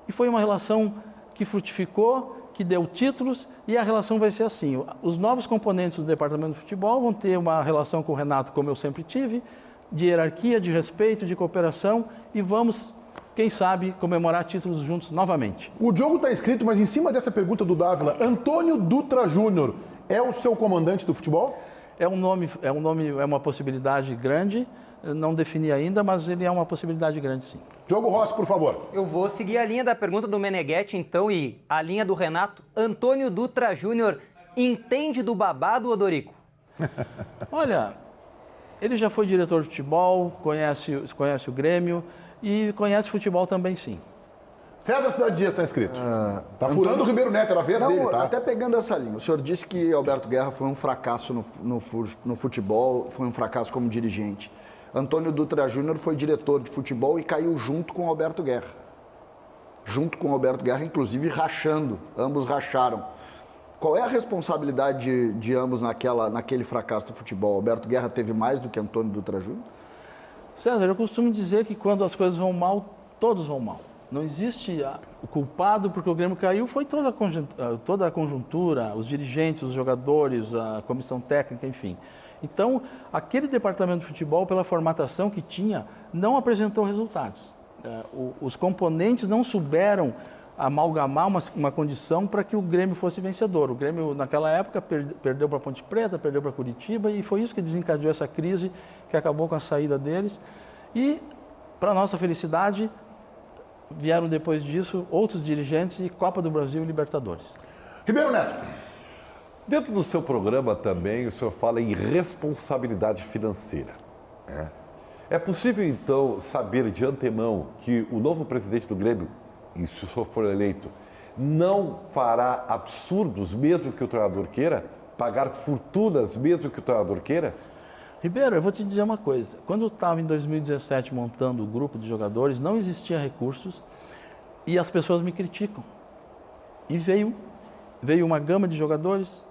Speaker 2: e foi uma relação que frutificou, que deu títulos, e a relação vai ser assim. Os novos componentes do departamento de futebol vão ter uma relação com o Renato, como eu sempre tive, de hierarquia, de respeito, de cooperação, e vamos, quem sabe, comemorar títulos juntos novamente.
Speaker 1: O Diogo está inscrito, mas em cima dessa pergunta do Dávila, Antônio Dutra Júnior é o seu comandante do futebol?
Speaker 2: É uma possibilidade grande, não defini ainda, mas ele é uma possibilidade grande, sim.
Speaker 1: Diogo Rossi, por favor.
Speaker 7: Eu vou seguir a linha da pergunta do Meneghetti, então, e a linha do Renato. Antônio Dutra Júnior entende do babado, Odorico?
Speaker 2: Olha, ele já foi diretor de futebol, conhece o Grêmio e conhece futebol também, sim.
Speaker 1: César Cidade Dias está inscrito. Está furando o Ribeiro Neto, era a vez dele, tá?
Speaker 4: Até pegando essa linha, o senhor disse que Alberto Guerra foi um fracasso no futebol, foi um fracasso como dirigente. Antônio Dutra Júnior foi diretor de futebol e caiu junto com Alberto Guerra. Junto com Alberto Guerra, inclusive rachando, ambos racharam. Qual é a responsabilidade de ambos naquele fracasso do futebol? Alberto Guerra teve mais do que Antônio Dutra Júnior?
Speaker 2: César, eu costumo dizer que quando as coisas vão mal, todos vão mal. Não existe o culpado porque o Grêmio caiu, foi toda a conjuntura, os dirigentes, os jogadores, a comissão técnica, enfim. Então, aquele departamento de futebol, pela formatação que tinha, não apresentou resultados. Os componentes não souberam amalgamar uma condição para que o Grêmio fosse vencedor. O Grêmio, naquela época, perdeu para a Ponte Preta, perdeu para Curitiba, e foi isso que desencadeou essa crise, que acabou com a saída deles. E, para nossa felicidade, vieram depois disso outros dirigentes e Copa do Brasil e Libertadores.
Speaker 1: Ribeiro Neto.
Speaker 3: Dentro do seu programa também, o senhor fala em responsabilidade financeira. É possível, então, saber de antemão que o novo presidente do Grêmio, e se o senhor for eleito, não fará absurdos mesmo que o treinador queira? Pagar fortunas mesmo que o treinador queira?
Speaker 2: Ribeiro, eu vou te dizer uma coisa. Quando eu estava em 2017 montando o grupo de jogadores, não existia recursos e as pessoas me criticam. E veio uma gama de jogadores,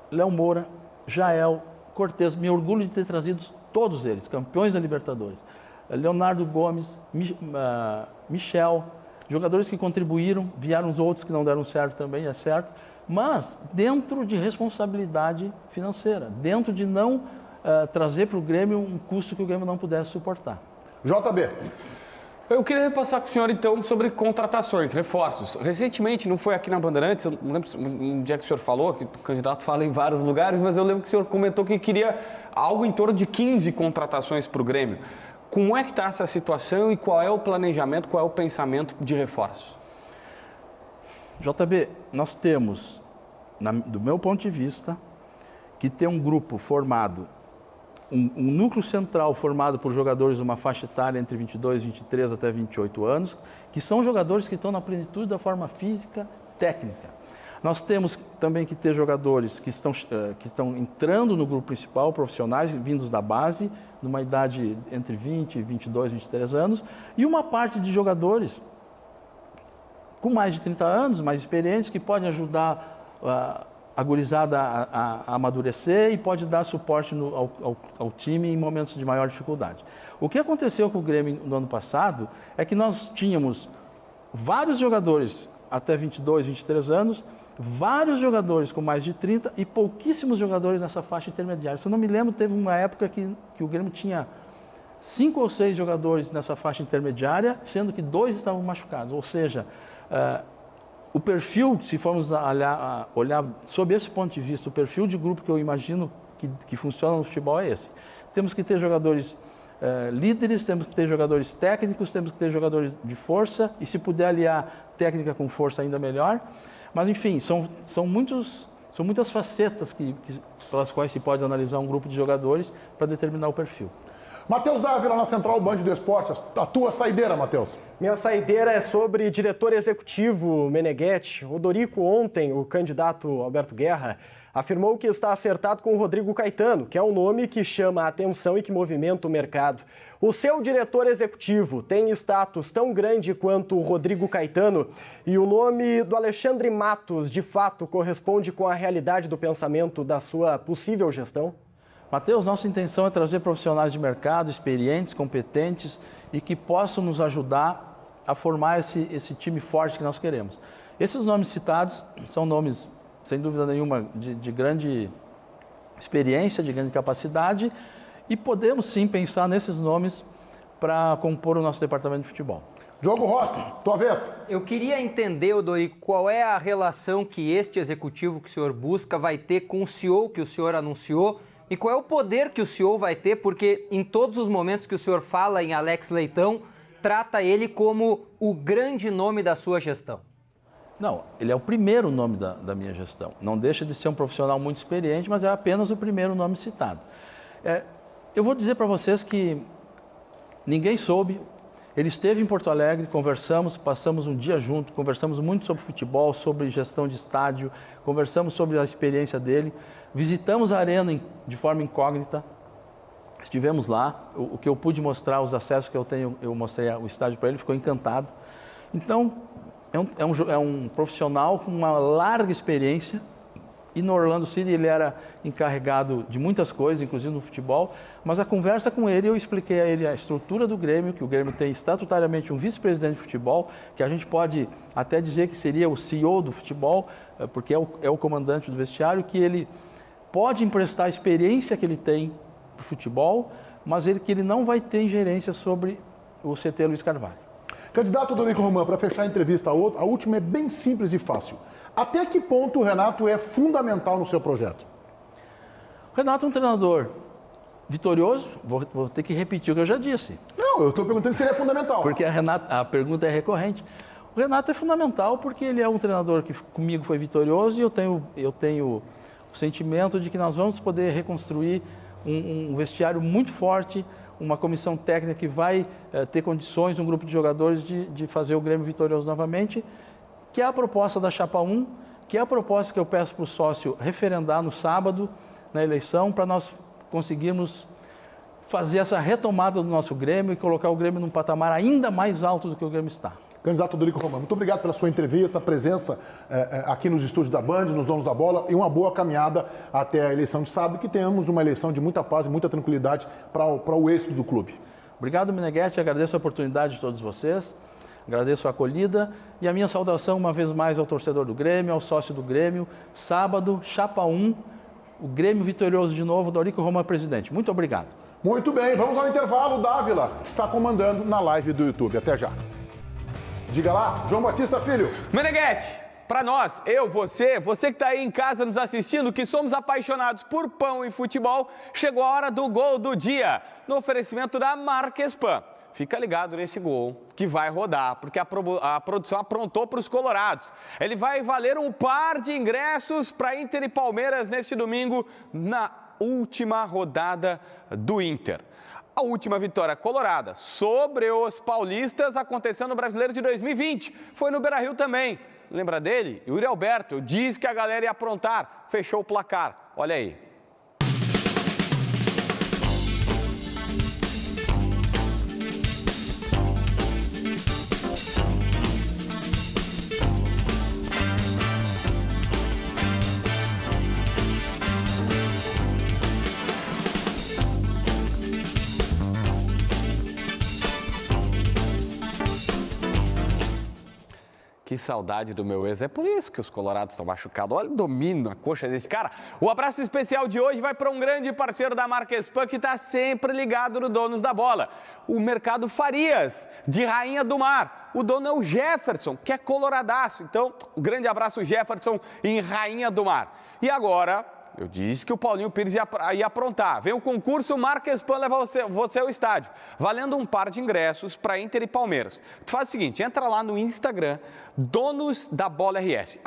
Speaker 2: Léo Moura, Jael, Cortez, me orgulho de ter trazido todos eles, campeões da Libertadores. Leonardo Gomes, Michel, jogadores que contribuíram, vieram os outros que não deram certo também, é certo, mas dentro de responsabilidade financeira, dentro de não trazer para o Grêmio um custo que o Grêmio não pudesse suportar.
Speaker 1: JB.
Speaker 5: Eu queria repassar com o senhor, então, sobre contratações, reforços. Recentemente, não foi aqui na Bandeirantes, eu não lembro um dia que o senhor falou, que o candidato fala em vários lugares, mas eu lembro que o senhor comentou que queria algo em torno de 15 contratações para o Grêmio. Como é que está essa situação e qual é o planejamento, qual é o pensamento de reforços?
Speaker 2: JB, nós temos, do meu ponto de vista, que ter um grupo formado um núcleo central formado por jogadores de uma faixa etária entre 22, 23 até 28 anos, que são jogadores que estão na plenitude da forma física, técnica. Nós temos também que ter jogadores que estão entrando no grupo principal, profissionais vindos da base, numa idade entre 20, 22, 23 anos, e uma parte de jogadores com mais de 30 anos, mais experientes, que podem ajudar a gurizada a amadurecer e pode dar suporte ao time em momentos de maior dificuldade. O que aconteceu com o Grêmio no ano passado é que nós tínhamos vários jogadores até 22, 23 anos, vários jogadores com mais de 30 e pouquíssimos jogadores nessa faixa intermediária. Se eu não me lembro, teve uma época que o Grêmio tinha 5 ou 6 jogadores nessa faixa intermediária, sendo que 2 estavam machucados. Ou seja, o perfil, se formos olhar sob esse ponto de vista, o perfil de grupo que eu imagino que funciona no futebol é esse. Temos que ter jogadores líderes, temos que ter jogadores técnicos, temos que ter jogadores de força e, se puder aliar técnica com força, ainda melhor. Mas, enfim, são muitas facetas pelas quais se pode analisar um grupo de jogadores para determinar o perfil.
Speaker 1: Matheus Dávila, na Central Band do Esporte. A tua saideira, Matheus?
Speaker 6: Minha saideira é sobre diretor executivo Meneghetti. O Dorico, ontem, o candidato Alberto Guerra, afirmou que está acertado com o Rodrigo Caetano, que é um nome que chama a atenção e que movimenta o mercado. O seu diretor executivo tem status tão grande quanto o Rodrigo Caetano e o nome do Alexandre Matos, de fato, corresponde com a realidade do pensamento da sua possível gestão?
Speaker 2: Matheus, nossa intenção é trazer profissionais de mercado, experientes, competentes e que possam nos ajudar a formar esse time forte que nós queremos. Esses nomes citados são nomes, sem dúvida nenhuma, de grande experiência, de grande capacidade, e podemos sim pensar nesses nomes para compor o nosso departamento de futebol.
Speaker 1: Diogo Rossi, tua vez.
Speaker 7: Eu queria entender, Dorico, qual é a relação que este executivo que o senhor busca vai ter com o CEO que o senhor anunciou e qual é o poder que o senhor vai ter, porque em todos os momentos que o senhor fala em Alex Leitão, trata ele como o grande nome da sua gestão.
Speaker 2: Não, ele é o primeiro nome da minha gestão. Não deixa de ser um profissional muito experiente, mas é apenas o primeiro nome citado. Eu vou dizer para vocês que ninguém soube. Ele esteve em Porto Alegre, conversamos, passamos um dia junto, conversamos muito sobre futebol, sobre gestão de estádio, conversamos sobre a experiência dele, visitamos a arena de forma incógnita, estivemos lá, o que eu pude mostrar, os acessos que eu tenho, eu mostrei o estádio para ele, ficou encantado. Então, é um profissional com uma larga experiência. E no Orlando City ele era encarregado de muitas coisas, inclusive no futebol, mas a conversa com ele, eu expliquei a ele a estrutura do Grêmio, que o Grêmio tem estatutariamente um vice-presidente de futebol, que a gente pode até dizer que seria o CEO do futebol, porque é o comandante do vestiário, que ele pode emprestar a experiência que ele tem para o futebol, mas que ele não vai ter ingerência sobre o CT Luiz Carvalho.
Speaker 1: Candidato Dorico Roman, para fechar a entrevista, a última é bem simples e fácil. Até que ponto o Renato é fundamental no seu projeto?
Speaker 2: O Renato é um treinador vitorioso, vou ter que repetir o que eu já disse.
Speaker 1: Não, eu estou perguntando se ele é fundamental.
Speaker 2: Porque a pergunta é recorrente. O Renato é fundamental porque ele é um treinador que comigo foi vitorioso e eu tenho o sentimento de que nós vamos poder reconstruir um vestiário muito forte, uma comissão técnica que vai ter condições, um grupo de jogadores de fazer o Grêmio vitorioso novamente, que é a proposta da Chapa 1, que é a proposta que eu peço para o sócio referendar no sábado, na eleição, para nós conseguirmos fazer essa retomada do nosso Grêmio e colocar o Grêmio num patamar ainda mais alto do que o Grêmio está.
Speaker 1: Candidato Dorico Roman, muito obrigado pela sua entrevista, presença aqui nos estúdios da Band, nos Donos da Bola, e uma boa caminhada até a eleição de sábado, que tenhamos uma eleição de muita paz e muita tranquilidade para o êxito do clube.
Speaker 2: Obrigado, Meneghetti, agradeço a oportunidade de todos vocês, agradeço a acolhida e a minha saudação uma vez mais ao torcedor do Grêmio, ao sócio do Grêmio. Sábado, Chapa 1, o Grêmio vitorioso de novo, Dorico Roman presidente. Muito obrigado.
Speaker 1: Muito bem, vamos ao intervalo. Dávila está comandando na live do YouTube. Até já. Diga lá, João Batista Filho.
Speaker 5: Meneghetti, para nós, você que está aí em casa nos assistindo, que somos apaixonados por pão e futebol, chegou a hora do gol do dia, no oferecimento da Marquespan. Fica ligado nesse gol que vai rodar, porque a produção aprontou para os colorados. Ele vai valer um par de ingressos para Inter e Palmeiras neste domingo última rodada do Inter. A última vitória colorada sobre os paulistas aconteceu no Brasileiro de 2020. Foi no Beira-Rio também. Lembra dele? Yuri Alberto diz que a galera ia aprontar, fechou o placar. Olha aí. Que saudade do meu ex. É por isso que os colorados estão machucados. Olha o domínio na coxa desse cara. O abraço especial de hoje vai para um grande parceiro da marca Spam que está sempre ligado no Donos da Bola. O Mercado Farias, de Rainha do Mar. O dono é o Jefferson, que é coloradaço. Então, um grande abraço, Jefferson, em Rainha do Mar. E agora, eu disse que o Paulinho Pires ia aprontar. Vem o concurso Marca Spam leva você ao estádio, valendo um par de ingressos para Inter e Palmeiras. Tu faz o seguinte, entra lá no Instagram, Donos da Bola RS,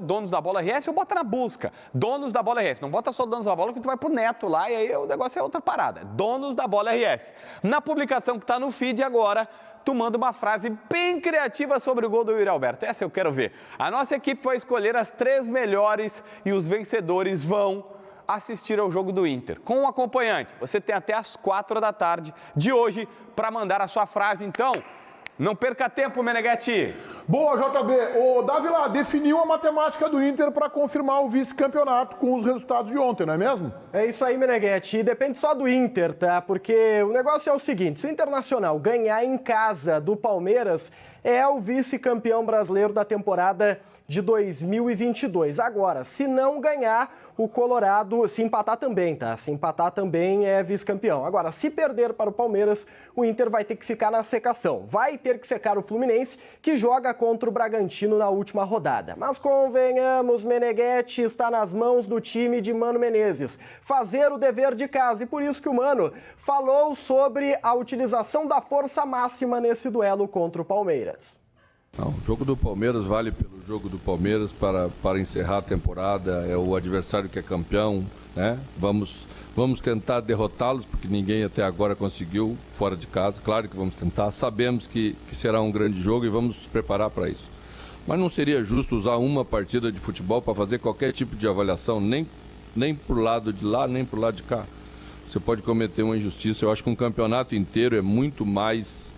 Speaker 5: @Donos da Bola RS, ou bota na busca, Donos da Bola RS. Não bota só Donos da Bola, que tu vai pro Neto lá e aí o negócio é outra parada. Donos da Bola RS. Na publicação que está no feed agora, tu manda uma frase bem criativa sobre o gol do Yuri Alberto. Essa eu quero ver. A nossa equipe vai escolher as 3 melhores e os vencedores vão assistir ao jogo do Inter. Com um acompanhante, você tem até as 4 da tarde de hoje para mandar a sua frase. Então, não perca tempo, Meneghetti.
Speaker 1: Boa, JB. O Dávila definiu a matemática do Inter para confirmar o vice-campeonato com os resultados de ontem, não é mesmo?
Speaker 6: É isso aí, Meneghetti. E depende só do Inter, tá? Porque o negócio é o seguinte, se o Internacional ganhar em casa do Palmeiras, é o vice-campeão brasileiro da temporada de 2022. Agora, se não ganhar, o Colorado, se empatar também, tá? Se empatar também é vice-campeão. Agora, se perder para o Palmeiras, o Inter vai ter que ficar na secação. Vai ter que secar o Fluminense, que joga contra o Bragantino na última rodada. Mas convenhamos, Meneghetti está nas mãos do time de Mano Menezes. Fazer o dever de casa. E por isso que o Mano falou sobre a utilização da força máxima nesse duelo contra o Palmeiras.
Speaker 10: Não, o jogo do Palmeiras vale pelo jogo do Palmeiras para encerrar a temporada. É o adversário que é campeão, né? Vamos tentar derrotá-los, porque ninguém até agora conseguiu fora de casa. Claro que vamos tentar. Sabemos que será um grande jogo e vamos nos preparar para isso. Mas não seria justo usar uma partida de futebol para fazer qualquer tipo de avaliação, nem para o lado de lá, nem para o lado de cá. Você pode cometer uma injustiça. Eu acho que um campeonato inteiro é muito mais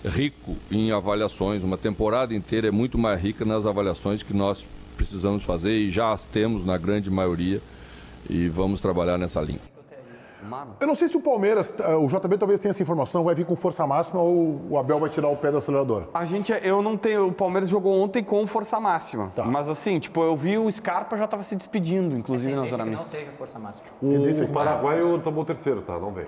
Speaker 10: rico em avaliações, uma temporada inteira é muito mais rica nas avaliações que nós precisamos fazer e já as temos na grande maioria e vamos trabalhar nessa linha.
Speaker 1: Eu não sei se o Palmeiras, o JB talvez tenha essa informação, vai vir com força máxima ou o Abel vai tirar o pé do acelerador?
Speaker 5: Eu não tenho, o Palmeiras jogou ontem com força máxima,
Speaker 1: tá.
Speaker 5: Mas assim, eu vi o Scarpa já estava se despedindo, inclusive na zona mista.
Speaker 7: Não seja força máxima.
Speaker 3: O Paraguaio tomou 3º, tá? Não vem.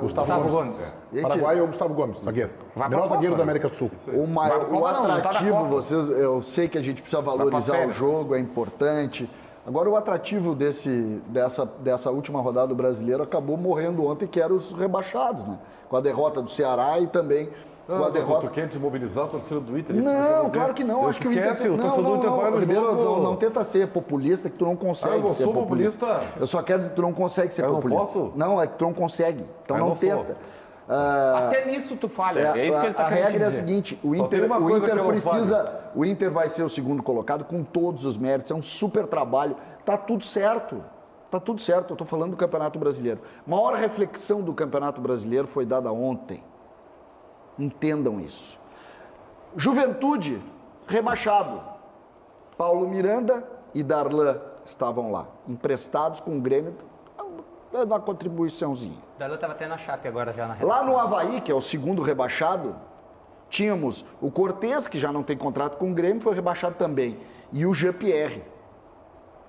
Speaker 1: Gustavo Gomes. Paraguai ou Gustavo Gomes, zagueiro. Melhor zagueiro da América do Sul.
Speaker 4: O atrativo, eu sei que a gente precisa valorizar o jogo, é importante. Agora, o atrativo dessa última rodada do Brasileiro acabou morrendo ontem, que eram os rebaixados, né? Com a derrota do Ceará e também com a derrota...
Speaker 3: Tu quer desmobilizar a torcida do Inter?
Speaker 4: Não, claro que não. Acho que o Inter...
Speaker 3: O torcedor do Inter vai no jogo...
Speaker 4: Não tenta ser populista, que tu não consegue ser populista. Eu só quero que tu não consegue ser populista.
Speaker 3: Não posso?
Speaker 4: Não, é que tu não consegue. Então não tenta.
Speaker 5: Até nisso tu falha, é isso que ele está querendo dizer.
Speaker 4: A regra é a seguinte, o Inter vai ser o segundo colocado com todos os méritos, é um super trabalho, tá tudo certo, eu tô falando do Campeonato Brasileiro. A maior reflexão do Campeonato Brasileiro foi dada ontem, entendam isso. Juventude, rebaixado, Paulo Miranda e Darlan estavam lá, emprestados com o Grêmio, uma contribuiçãozinha.
Speaker 7: Darlan estava até na Chape agora já na reta.
Speaker 4: Lá no Avaí, que é o segundo rebaixado, tínhamos o Cortez, que já não tem contrato com o Grêmio, foi rebaixado também. E o Jean-Pierre.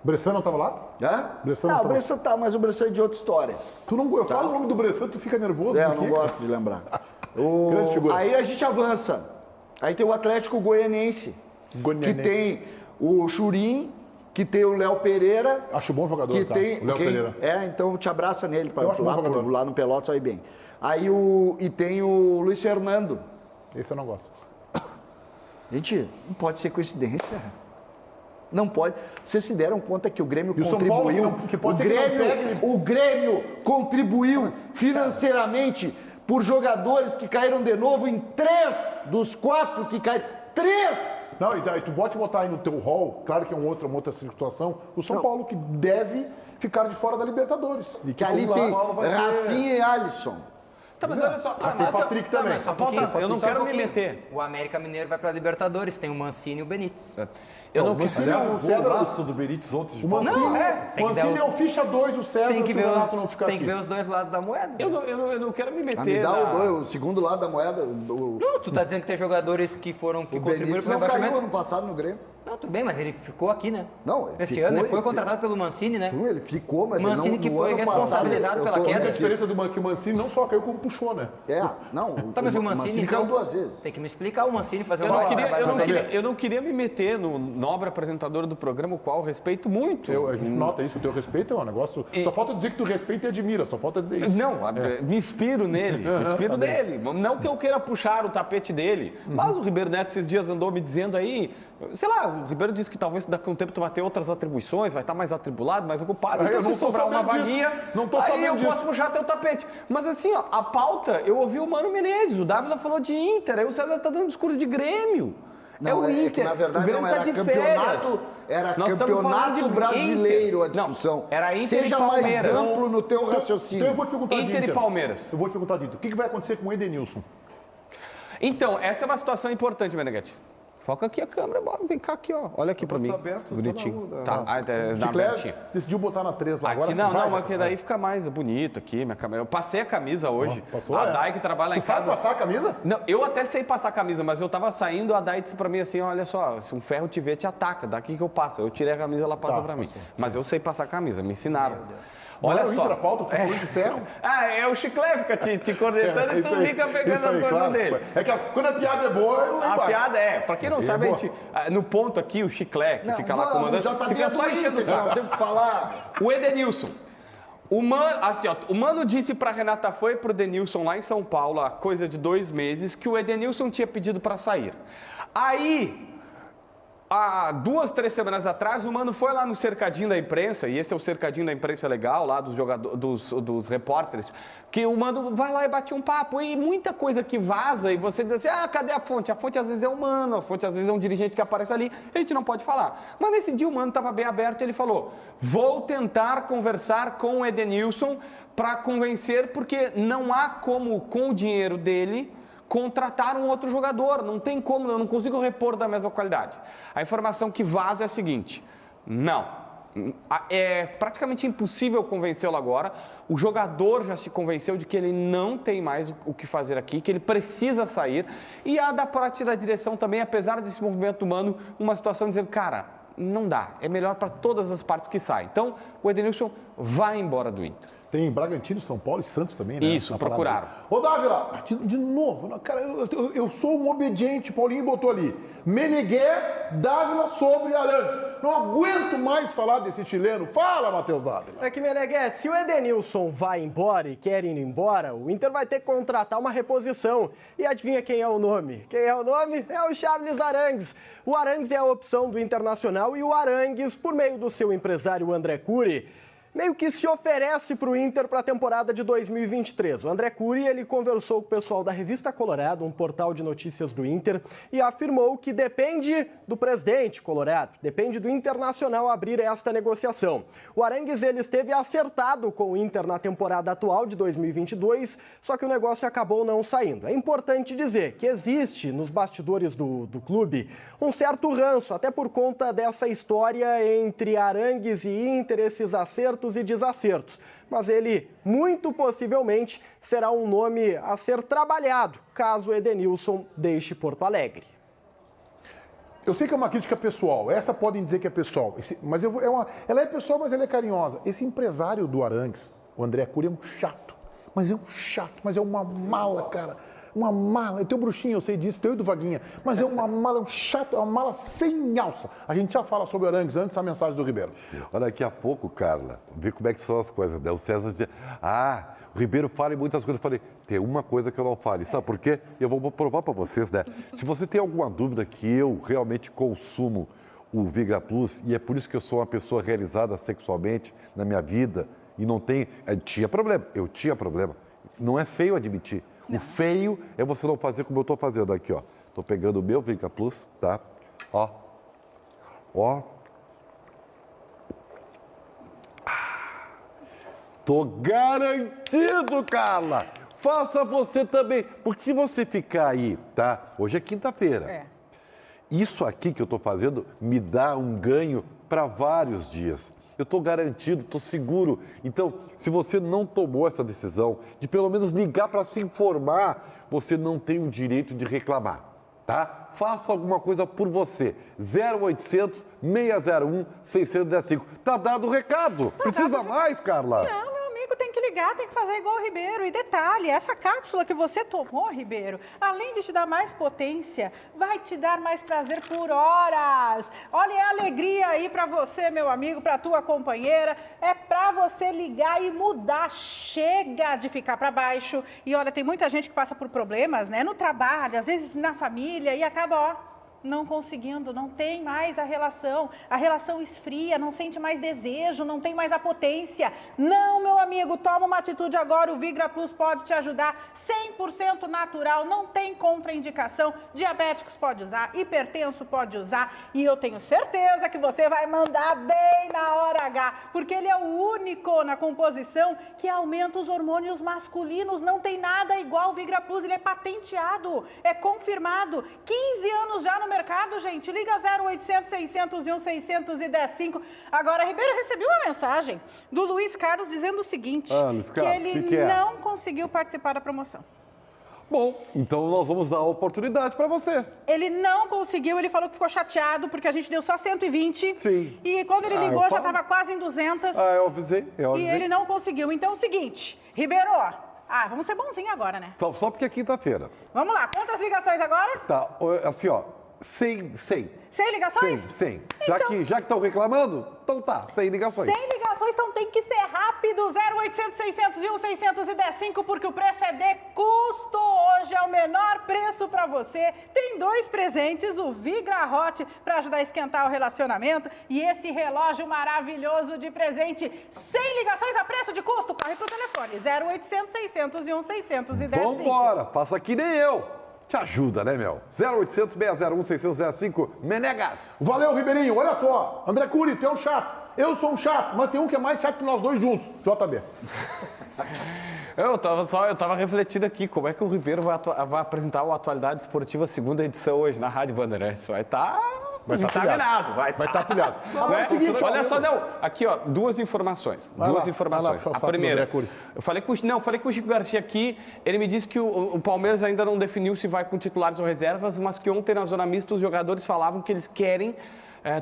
Speaker 1: Bressan não estava lá?
Speaker 4: O Bressan tá, mas o Bressan é de outra história.
Speaker 1: Eu falo o nome do Bressan, tu fica nervoso?
Speaker 4: Eu não gosto de lembrar. Aí a gente avança. Aí tem o Atlético Goianiense, que tem o Churim, que tem o Léo Pereira.
Speaker 1: Acho bom jogador,
Speaker 4: que tem,
Speaker 1: o Léo Pereira.
Speaker 4: Então te abraça nele, para lá no Pelotas vai bem. Aí e tem o Luiz Fernando.
Speaker 1: Esse eu não gosto.
Speaker 4: Gente, não pode ser coincidência. Não pode. Vocês se deram conta que o Grêmio
Speaker 1: E o São Paulo,
Speaker 4: contribuiu.
Speaker 1: que pode ser que não pegue,
Speaker 4: O Grêmio contribuiu financeiramente por jogadores que caíram de novo em 3 dos 4 que caíram. 3!
Speaker 1: Não, e daí tu pode botar aí no teu hall, claro que é uma outra situação, o São Paulo que deve ficar de fora da Libertadores. E
Speaker 4: Que ali tem Rafinha e Alisson.
Speaker 5: Tá, mas olha só,
Speaker 1: Mas tem o Patrick também.
Speaker 5: a pauta, eu não quero me meter.
Speaker 7: O América Mineiro vai para a Libertadores, tem o Mancini e o Benítez.
Speaker 5: Eu não
Speaker 1: Mancini,
Speaker 3: Aliás,
Speaker 1: o
Speaker 3: o
Speaker 1: César,
Speaker 3: golaço do Benítez ontem de
Speaker 1: o
Speaker 3: falta.
Speaker 1: Mancini,
Speaker 7: tem
Speaker 1: o
Speaker 7: que ver
Speaker 1: Mancini é o ficha 2, o César,
Speaker 7: Tem que
Speaker 1: se o
Speaker 7: ver
Speaker 1: Renato não ficar
Speaker 7: tem que
Speaker 1: aqui.
Speaker 7: ver os dois lados da moeda.
Speaker 5: Eu não quero me
Speaker 4: Me
Speaker 5: meter
Speaker 4: dá
Speaker 5: na...
Speaker 4: o segundo lado da moeda.
Speaker 7: Não, tu tá dizendo que tem jogadores que
Speaker 4: O
Speaker 7: contribuíram
Speaker 4: Benítez
Speaker 7: para o
Speaker 4: não caiu
Speaker 7: rebaixamento?
Speaker 4: ano passado no Grêmio.
Speaker 7: Não, tudo bem, mas ele ficou aqui, né?
Speaker 4: Não, ele
Speaker 7: Esse
Speaker 4: ficou,
Speaker 7: ano ele foi
Speaker 4: ele
Speaker 7: contratado pelo Mancini, né?
Speaker 4: Sim, ele ficou, mas
Speaker 7: Mancini
Speaker 4: ele não,
Speaker 7: que
Speaker 4: no
Speaker 7: foi
Speaker 4: ano passado,
Speaker 7: responsabilizado
Speaker 4: eu
Speaker 7: pela
Speaker 4: tô
Speaker 7: queda.
Speaker 4: vendo
Speaker 1: A
Speaker 4: aqui.
Speaker 1: diferença do que o Mancini não só caiu como puxou, né?
Speaker 4: Não,
Speaker 7: Tá, mas o Mancini
Speaker 4: caiu
Speaker 7: então,
Speaker 4: 2 vezes.
Speaker 7: tem que me explicar o Mancini fazer
Speaker 5: Eu
Speaker 7: uma
Speaker 5: não queria me meter no nobre apresentador do programa, o qual eu respeito muito.
Speaker 1: A gente nota isso, o teu respeito é um negócio... Só falta dizer que tu respeita e admira, só falta dizer isso.
Speaker 5: Não, me inspiro nele, Não que eu queira puxar o tapete dele, mas o Ribeiro Neto esses dias andou me dizendo aí, sei lá, o Ribeiro disse que talvez daqui a um tempo tu vai ter outras atribuições, vai estar mais atribulado, mais ocupado, então
Speaker 1: eu não
Speaker 5: se
Speaker 1: tô
Speaker 5: sobrar uma
Speaker 1: sabendo disso.
Speaker 5: vaguinha,
Speaker 1: Não tô
Speaker 5: aí
Speaker 1: sabendo
Speaker 5: eu
Speaker 1: disso.
Speaker 5: posso puxar teu tapete. Mas assim, ó, a pauta, eu ouvi o Mano Menezes, o Dávila falou de Inter, aí o César tá dando discurso de Grêmio. É o Inter,
Speaker 4: que, na verdade,
Speaker 5: o Grêmio
Speaker 4: não
Speaker 5: tá
Speaker 4: era
Speaker 5: de
Speaker 4: campeonato,
Speaker 5: férias.
Speaker 4: era
Speaker 5: Nós estamos falando
Speaker 4: campeonato
Speaker 5: de
Speaker 4: brasileiro
Speaker 5: Inter.
Speaker 4: a discussão.
Speaker 5: Não, era Inter
Speaker 4: Seja
Speaker 5: e Palmeiras.
Speaker 4: mais amplo no teu
Speaker 1: Então
Speaker 4: raciocínio.
Speaker 1: eu vou te perguntar de
Speaker 5: Inter e Palmeiras.
Speaker 1: Eu vou te perguntar de Inter. O que vai acontecer com o Edenilson?
Speaker 5: Então, essa é uma situação importante, Meneghete. Foca aqui a câmera, vem cá aqui, ó. Olha aqui pra mim.
Speaker 3: aberto,
Speaker 5: Bonitinho.
Speaker 3: tá na-
Speaker 5: Tá,
Speaker 1: O
Speaker 5: dá abertinho.
Speaker 1: Chiclete decidiu botar na 3 lá.
Speaker 5: Aqui
Speaker 1: Agora
Speaker 5: não,
Speaker 1: sim, vai,
Speaker 5: mas que
Speaker 1: vai.
Speaker 5: daí fica mais bonito aqui, minha câmera. Eu passei a camisa hoje.
Speaker 1: Passou?
Speaker 5: A
Speaker 1: É.
Speaker 5: Dai que trabalha lá em
Speaker 1: Tu sabe
Speaker 5: casa.
Speaker 1: passar a camisa?
Speaker 5: Não, eu até sei passar a camisa, mas eu tava saindo, a Dai disse pra mim assim, olha só, se um ferro te vê, te ataca, daqui que eu passo. Eu tirei a camisa, ela passa
Speaker 1: Tá,
Speaker 5: pra mim.
Speaker 1: passou.
Speaker 5: Mas eu sei passar a camisa, me ensinaram.
Speaker 1: Não
Speaker 5: Olha
Speaker 1: é o
Speaker 5: só.
Speaker 1: Inter a pauta, tu falou de ferro.
Speaker 5: Ah, é o Chiclete fica te cornetando e tu fica pegando
Speaker 1: isso aí,
Speaker 5: as coisas
Speaker 1: claro.
Speaker 5: dele.
Speaker 1: É que quando a piada é boa, eu
Speaker 5: A
Speaker 1: lembro.
Speaker 5: piada é, pra quem não
Speaker 1: É
Speaker 5: sabe, a
Speaker 1: boa.
Speaker 5: gente, no ponto aqui, o Chiclete, que
Speaker 4: Não,
Speaker 5: fica lá
Speaker 4: vamos,
Speaker 5: comandando,
Speaker 4: já tá
Speaker 5: fica
Speaker 4: vendo
Speaker 5: só
Speaker 4: isso,
Speaker 5: enchendo o
Speaker 4: nós
Speaker 5: saco.
Speaker 4: temos que falar.
Speaker 5: O Edenilson. O Mano disse pra Renata Foi e pro Edenilson lá em São Paulo, há coisa de 2 meses, que o Edenilson tinha pedido pra sair. Aí, há 2, 3 semanas atrás, o Mano foi lá no cercadinho da imprensa, e esse é o cercadinho da imprensa legal, lá dos repórteres, que o Mano vai lá e bate um papo, e muita coisa que vaza, e você diz assim, cadê a fonte? A fonte às vezes é o Mano, a fonte às vezes é um dirigente que aparece ali, a gente não pode falar. Mas nesse dia o Mano estava bem aberto, ele falou, vou tentar conversar com o Edenilson para convencer, porque não há como, com o dinheiro dele, contratar um outro jogador, não tem como, eu não consigo repor da mesma qualidade. A informação que vaza é a seguinte, não, é praticamente impossível convencê-lo agora, o jogador já se convenceu de que ele não tem mais o que fazer aqui, que ele precisa sair, e há da parte da direção também, apesar desse movimento humano, uma situação dizendo, cara, não dá, é melhor para todas as partes que saem. Então, o Edenilson vai embora do Inter.
Speaker 1: Tem Bragantino, São Paulo e Santos também, né?
Speaker 5: Isso,
Speaker 1: Na parada
Speaker 5: procuraram.
Speaker 1: aí. Ô, Dávila, de novo, cara, eu sou um obediente, Paulinho botou ali. Meneghé, Dávila sobre Arantes. Não aguento mais falar desse chileno. Fala, Matheus Dávila.
Speaker 6: É que, Meneghete, se o Edenilson vai embora e quer ir embora, o Inter vai ter que contratar uma reposição. E adivinha quem é o nome? Quem é o nome? É o Charles Arangues. O Arangues é a opção do Internacional e o Arangues, por meio do seu empresário André Cury, meio que se oferece para o Inter para a temporada de 2023. O André Cury, ele conversou com o pessoal da Revista Colorado, um portal de notícias do Inter, e afirmou que depende do presidente Colorado, depende do Internacional abrir esta negociação. O Arangues, ele esteve acertado com o Inter na temporada atual de 2022, só que o negócio acabou não saindo. É importante dizer que existe nos bastidores do clube um certo ranço, até por conta dessa história entre Arangues e Inter, esses acertos e desacertos, mas ele muito possivelmente será um nome a ser trabalhado caso Edenilson deixe Porto Alegre.
Speaker 1: Eu sei que é uma crítica pessoal, essa podem dizer que é pessoal, mas ela é pessoal, mas ela é carinhosa. Esse empresário do Arangues, o André Cury, é um chato, mas é uma mala, cara. Uma mala, teu bruxinho, eu sei disso, teu e do Vaguinha, mas é uma mala, um chato, é uma mala sem alça. A gente já fala sobre o Arangues antes da mensagem do Ribeiro.
Speaker 3: Olha, daqui a pouco, Carla, vê como é que são as coisas, né? O César diz, o Ribeiro fala em muitas coisas. Eu falei, tem uma coisa que eu não fale. Sabe por quê? Eu vou provar para vocês, né? Se você tem alguma dúvida que eu realmente consumo o Vigra Plus, e é por isso que eu sou uma pessoa realizada sexualmente na minha vida, e não tem... Eu tinha problema. Não é feio admitir. Não. O feio é você não fazer como eu estou fazendo aqui, ó. Estou pegando o meu Vigra Plus, tá? Ó. Tô garantido, Carla! Faça você também. Porque se você ficar aí, tá? Hoje é quinta-feira. Isso aqui que eu tô fazendo me dá um ganho para vários dias. Eu tô garantido, tô seguro. Então, se você não tomou essa decisão de pelo menos ligar para se informar, você não tem o direito de reclamar, tá? Faça alguma coisa por você. 0800 601 615. Tá dado o recado. Precisa mais, Carla?
Speaker 8: Não, meu amigo, tem que ligar, tem que fazer igual o Ribeiro. E detalhe, essa cápsula que você tomou, Ribeiro, além de te dar mais potência, vai te dar mais prazer por horas. Olha a alegria aí pra você, meu amigo, pra tua companheira. É pra você ligar e mudar. Chega de ficar pra baixo. E olha, tem muita gente que passa por problemas, né? No trabalho, às vezes na família, e acaba, ó, não conseguindo, não tem mais a relação esfria, não sente mais desejo, não tem mais a potência. Não, meu amigo, toma uma atitude agora, o Vigra Plus pode te ajudar, 100% natural, não tem contraindicação, diabéticos pode usar, hipertenso pode usar, e eu tenho certeza que você vai mandar bem na hora H, porque ele é o único na composição que aumenta os hormônios masculinos, não tem nada igual o Vigra Plus, ele é patenteado, é confirmado, 15 anos já no mercado, gente. Liga 0800 601 615. Agora, Ribeiro, recebi uma mensagem do Luiz Carlos dizendo o seguinte,
Speaker 3: Luiz Carlos,
Speaker 8: que ele não conseguiu participar da promoção.
Speaker 3: Bom, então nós vamos dar a oportunidade para você.
Speaker 8: Ele não conseguiu, ele falou que ficou chateado porque a gente deu só 120.
Speaker 3: Sim.
Speaker 8: E quando ele ligou, já estava quase em 200.
Speaker 3: Eu avisei.
Speaker 8: E ele não conseguiu. Então é o seguinte, Ribeiro, vamos ser bonzinho agora, né?
Speaker 3: Só porque é quinta-feira.
Speaker 8: Vamos lá, quantas ligações agora?
Speaker 3: Tá, assim, ó. 100.
Speaker 8: 100 ligações?
Speaker 3: 100.
Speaker 8: Então,
Speaker 3: já que estão reclamando, então tá, 100 ligações.
Speaker 8: 100 ligações, então tem que ser rápido. 0800 601 615, porque o preço é de custo. Hoje é o menor preço para você. Tem 2 presentes, o Vigra Hot para ajudar a esquentar o relacionamento e esse relógio maravilhoso de presente. 100 ligações a preço de custo. Corre pro telefone 0800 601 615.
Speaker 3: Vambora, faça que nem eu. Te ajuda, né, meu? 0800 601 605. Menegas.
Speaker 1: Valeu, Ribeirinho. Olha só. André Cury, tu é um chato. Eu sou um chato, mas tem um que é mais chato que nós dois juntos. JB.
Speaker 5: Eu tava refletindo aqui, como é que o Ribeiro vai apresentar o Atualidade Esportiva segunda edição hoje na Rádio Bandeirantes. Vai estar vitaminado. Vai estar pilhado.
Speaker 1: É o seguinte,
Speaker 5: olha só, aqui, ó, duas informações. A primeira, eu falei com o Chico Garcia aqui, ele me disse que o Palmeiras ainda não definiu se vai com titulares ou reservas, mas que ontem na Zona Mista os jogadores falavam que eles querem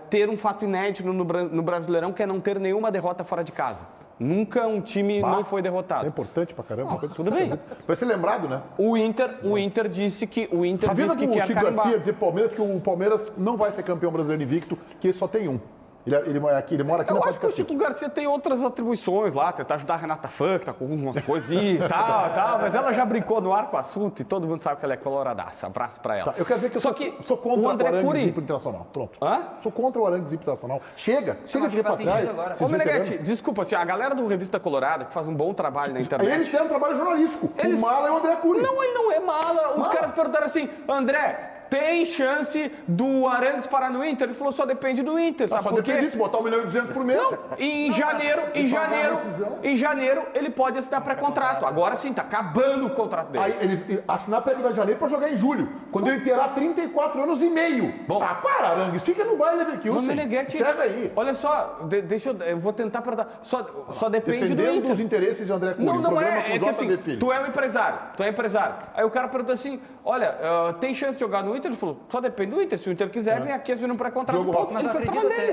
Speaker 5: ter um fato inédito no Brasileirão, que é não ter nenhuma derrota fora de casa. Nunca um time não foi derrotado.
Speaker 1: Isso é importante pra caramba.
Speaker 5: Tudo bem.
Speaker 1: Vai ser lembrado, né?
Speaker 5: O Inter disse que quer
Speaker 1: Chico
Speaker 5: carimbar.
Speaker 1: Garcia dizer Palmeiras que o Palmeiras não vai ser campeão brasileiro invicto, que só tem um. Ele mora aqui
Speaker 5: Eu
Speaker 1: na
Speaker 5: acho que o
Speaker 1: Podcast.
Speaker 5: Chico Garcia tem outras atribuições lá, tentar ajudar a Renata Fã, que tá com umas coisinhas e tal, mas ela já brincou no ar com o assunto e todo mundo sabe que ela é coloradaça. Abraço pra ela.
Speaker 1: Tá, eu quero ver que sou contra o Arangues Internacional. Pronto.
Speaker 5: Sou
Speaker 1: contra o Arangues Internacional. Chega de repatriar.
Speaker 5: Ô, Meneghete, desculpa, assim, a galera do Revista Colorada, que faz um bom trabalho na internet...
Speaker 1: Eles têm um trabalho jornalístico. O Mala é o André Cury.
Speaker 5: Não, ele não é mala. Os caras perguntaram assim, André... Tem chance do Arangues parar no Inter? Ele falou, só depende do Inter, sabe por quê?
Speaker 1: Depende disso, botar 1,2 milhão por mês.
Speaker 5: Não, em janeiro ele pode assinar pré-contrato. Agora sim, tá acabando o contrato dele.
Speaker 1: Aí ele assinar pré-contrato de janeiro para jogar em julho, quando ele terá 34 anos e meio.
Speaker 5: Bom,
Speaker 1: para, Arangues, fica no baile aqui.
Speaker 5: Encerra aí. Olha só, eu vou tentar perguntar. Só depende
Speaker 1: defendendo
Speaker 5: do Inter.
Speaker 1: Os interesses de André Cury.
Speaker 5: Não é que assim, tu é um empresário. Aí o cara pergunta assim, olha, tem chance de jogar no Inter? Ele falou, só depende do Inter. Se o Inter quiser, vem aqui assinar um pré-contrato.
Speaker 7: Mas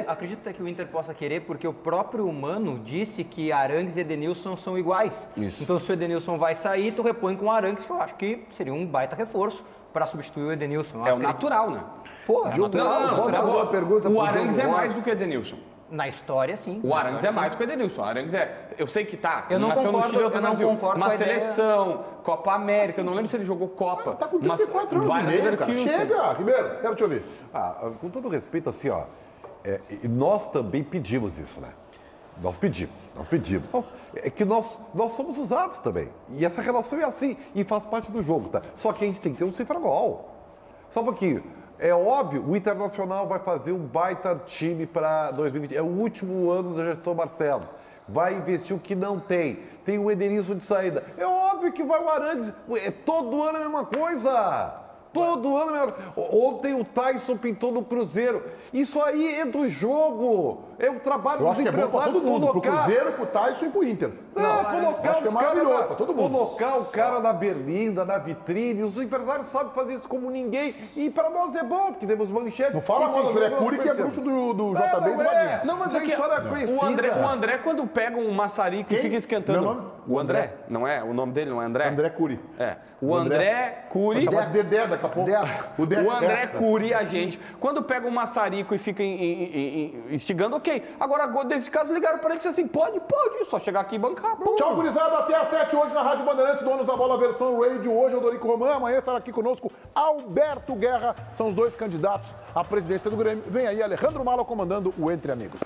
Speaker 7: acredito que o Inter possa querer, porque o próprio Mano disse que Arangues e Edenilson são iguais.
Speaker 5: Isso.
Speaker 7: Então, se o Edenilson vai sair, tu repõe com o Arangues, que eu acho que seria um baita reforço para substituir o Edenilson.
Speaker 5: É o natural, né?
Speaker 7: Porra,
Speaker 4: Posso fazer uma pergunta?
Speaker 5: O Arangues é mais do que o Edenilson.
Speaker 7: Na história, sim.
Speaker 5: O Arangues é mais que o Edenilson. O Arangues eu sei que tá.
Speaker 7: Eu não concordo
Speaker 5: uma
Speaker 7: com a
Speaker 5: seleção,
Speaker 7: ideia.
Speaker 5: Copa América, eu não lembro se ele jogou Copa.
Speaker 1: Tá com 34 anos e meio, cara. Chega, Ribeiro, quero te ouvir.
Speaker 3: Com todo respeito, assim, ó, E nós também pedimos isso, né? Nós pedimos. É que nós somos usados também. E essa relação é assim, e faz parte do jogo, tá? Só que a gente tem que ter um cifra-gol. Só um pouquinho. É óbvio, o Internacional vai fazer um baita time para 2020. É o último ano da gestão Barcelos. Vai investir o que não tem. Tem o Edenilson de saída. É óbvio que vai o Arangues. Todo ano é a mesma coisa. Todo ano é a mesma coisa. Ontem o Tyson pintou no Cruzeiro. Isso aí é do jogo. É o trabalho dos empresários.
Speaker 1: Eu acho que é bom para todo mundo. Pro Cruzeiro, pro Tyson e pro Inter.
Speaker 3: Não, colocar os caras
Speaker 1: todo mundo.
Speaker 3: Colocar o cara na berlinda, na vitrine. Os empresários sabem fazer isso como ninguém. E para nós é bom, porque temos manchete.
Speaker 1: Não fala mal do André Cury, que é bruxo do JB e do Vaguinho.
Speaker 5: Não, mas
Speaker 3: a história é conhecida.
Speaker 5: O André, quando pega um maçarico e fica esquentando... O André? Não é? O nome dele não é André?
Speaker 1: André Cury.
Speaker 5: É. O André Cury...
Speaker 1: Vai chamar de Dedé daqui a pouco.
Speaker 5: O André Cury, a gente, quando pega um maçarico e fica instigando, ok. Agora, nesse caso, ligaram para ele e disseram assim, pode, só chegar aqui e bancar. Pô.
Speaker 1: Tchau, gurizada, até às 7 hoje na Rádio Bandeirantes, donos da bola versão radio. Hoje é o Dorico Roman, amanhã estará aqui conosco Alberto Guerra. São os dois candidatos à presidência do Grêmio. Vem aí Alejandro Malo comandando o Entre Amigos.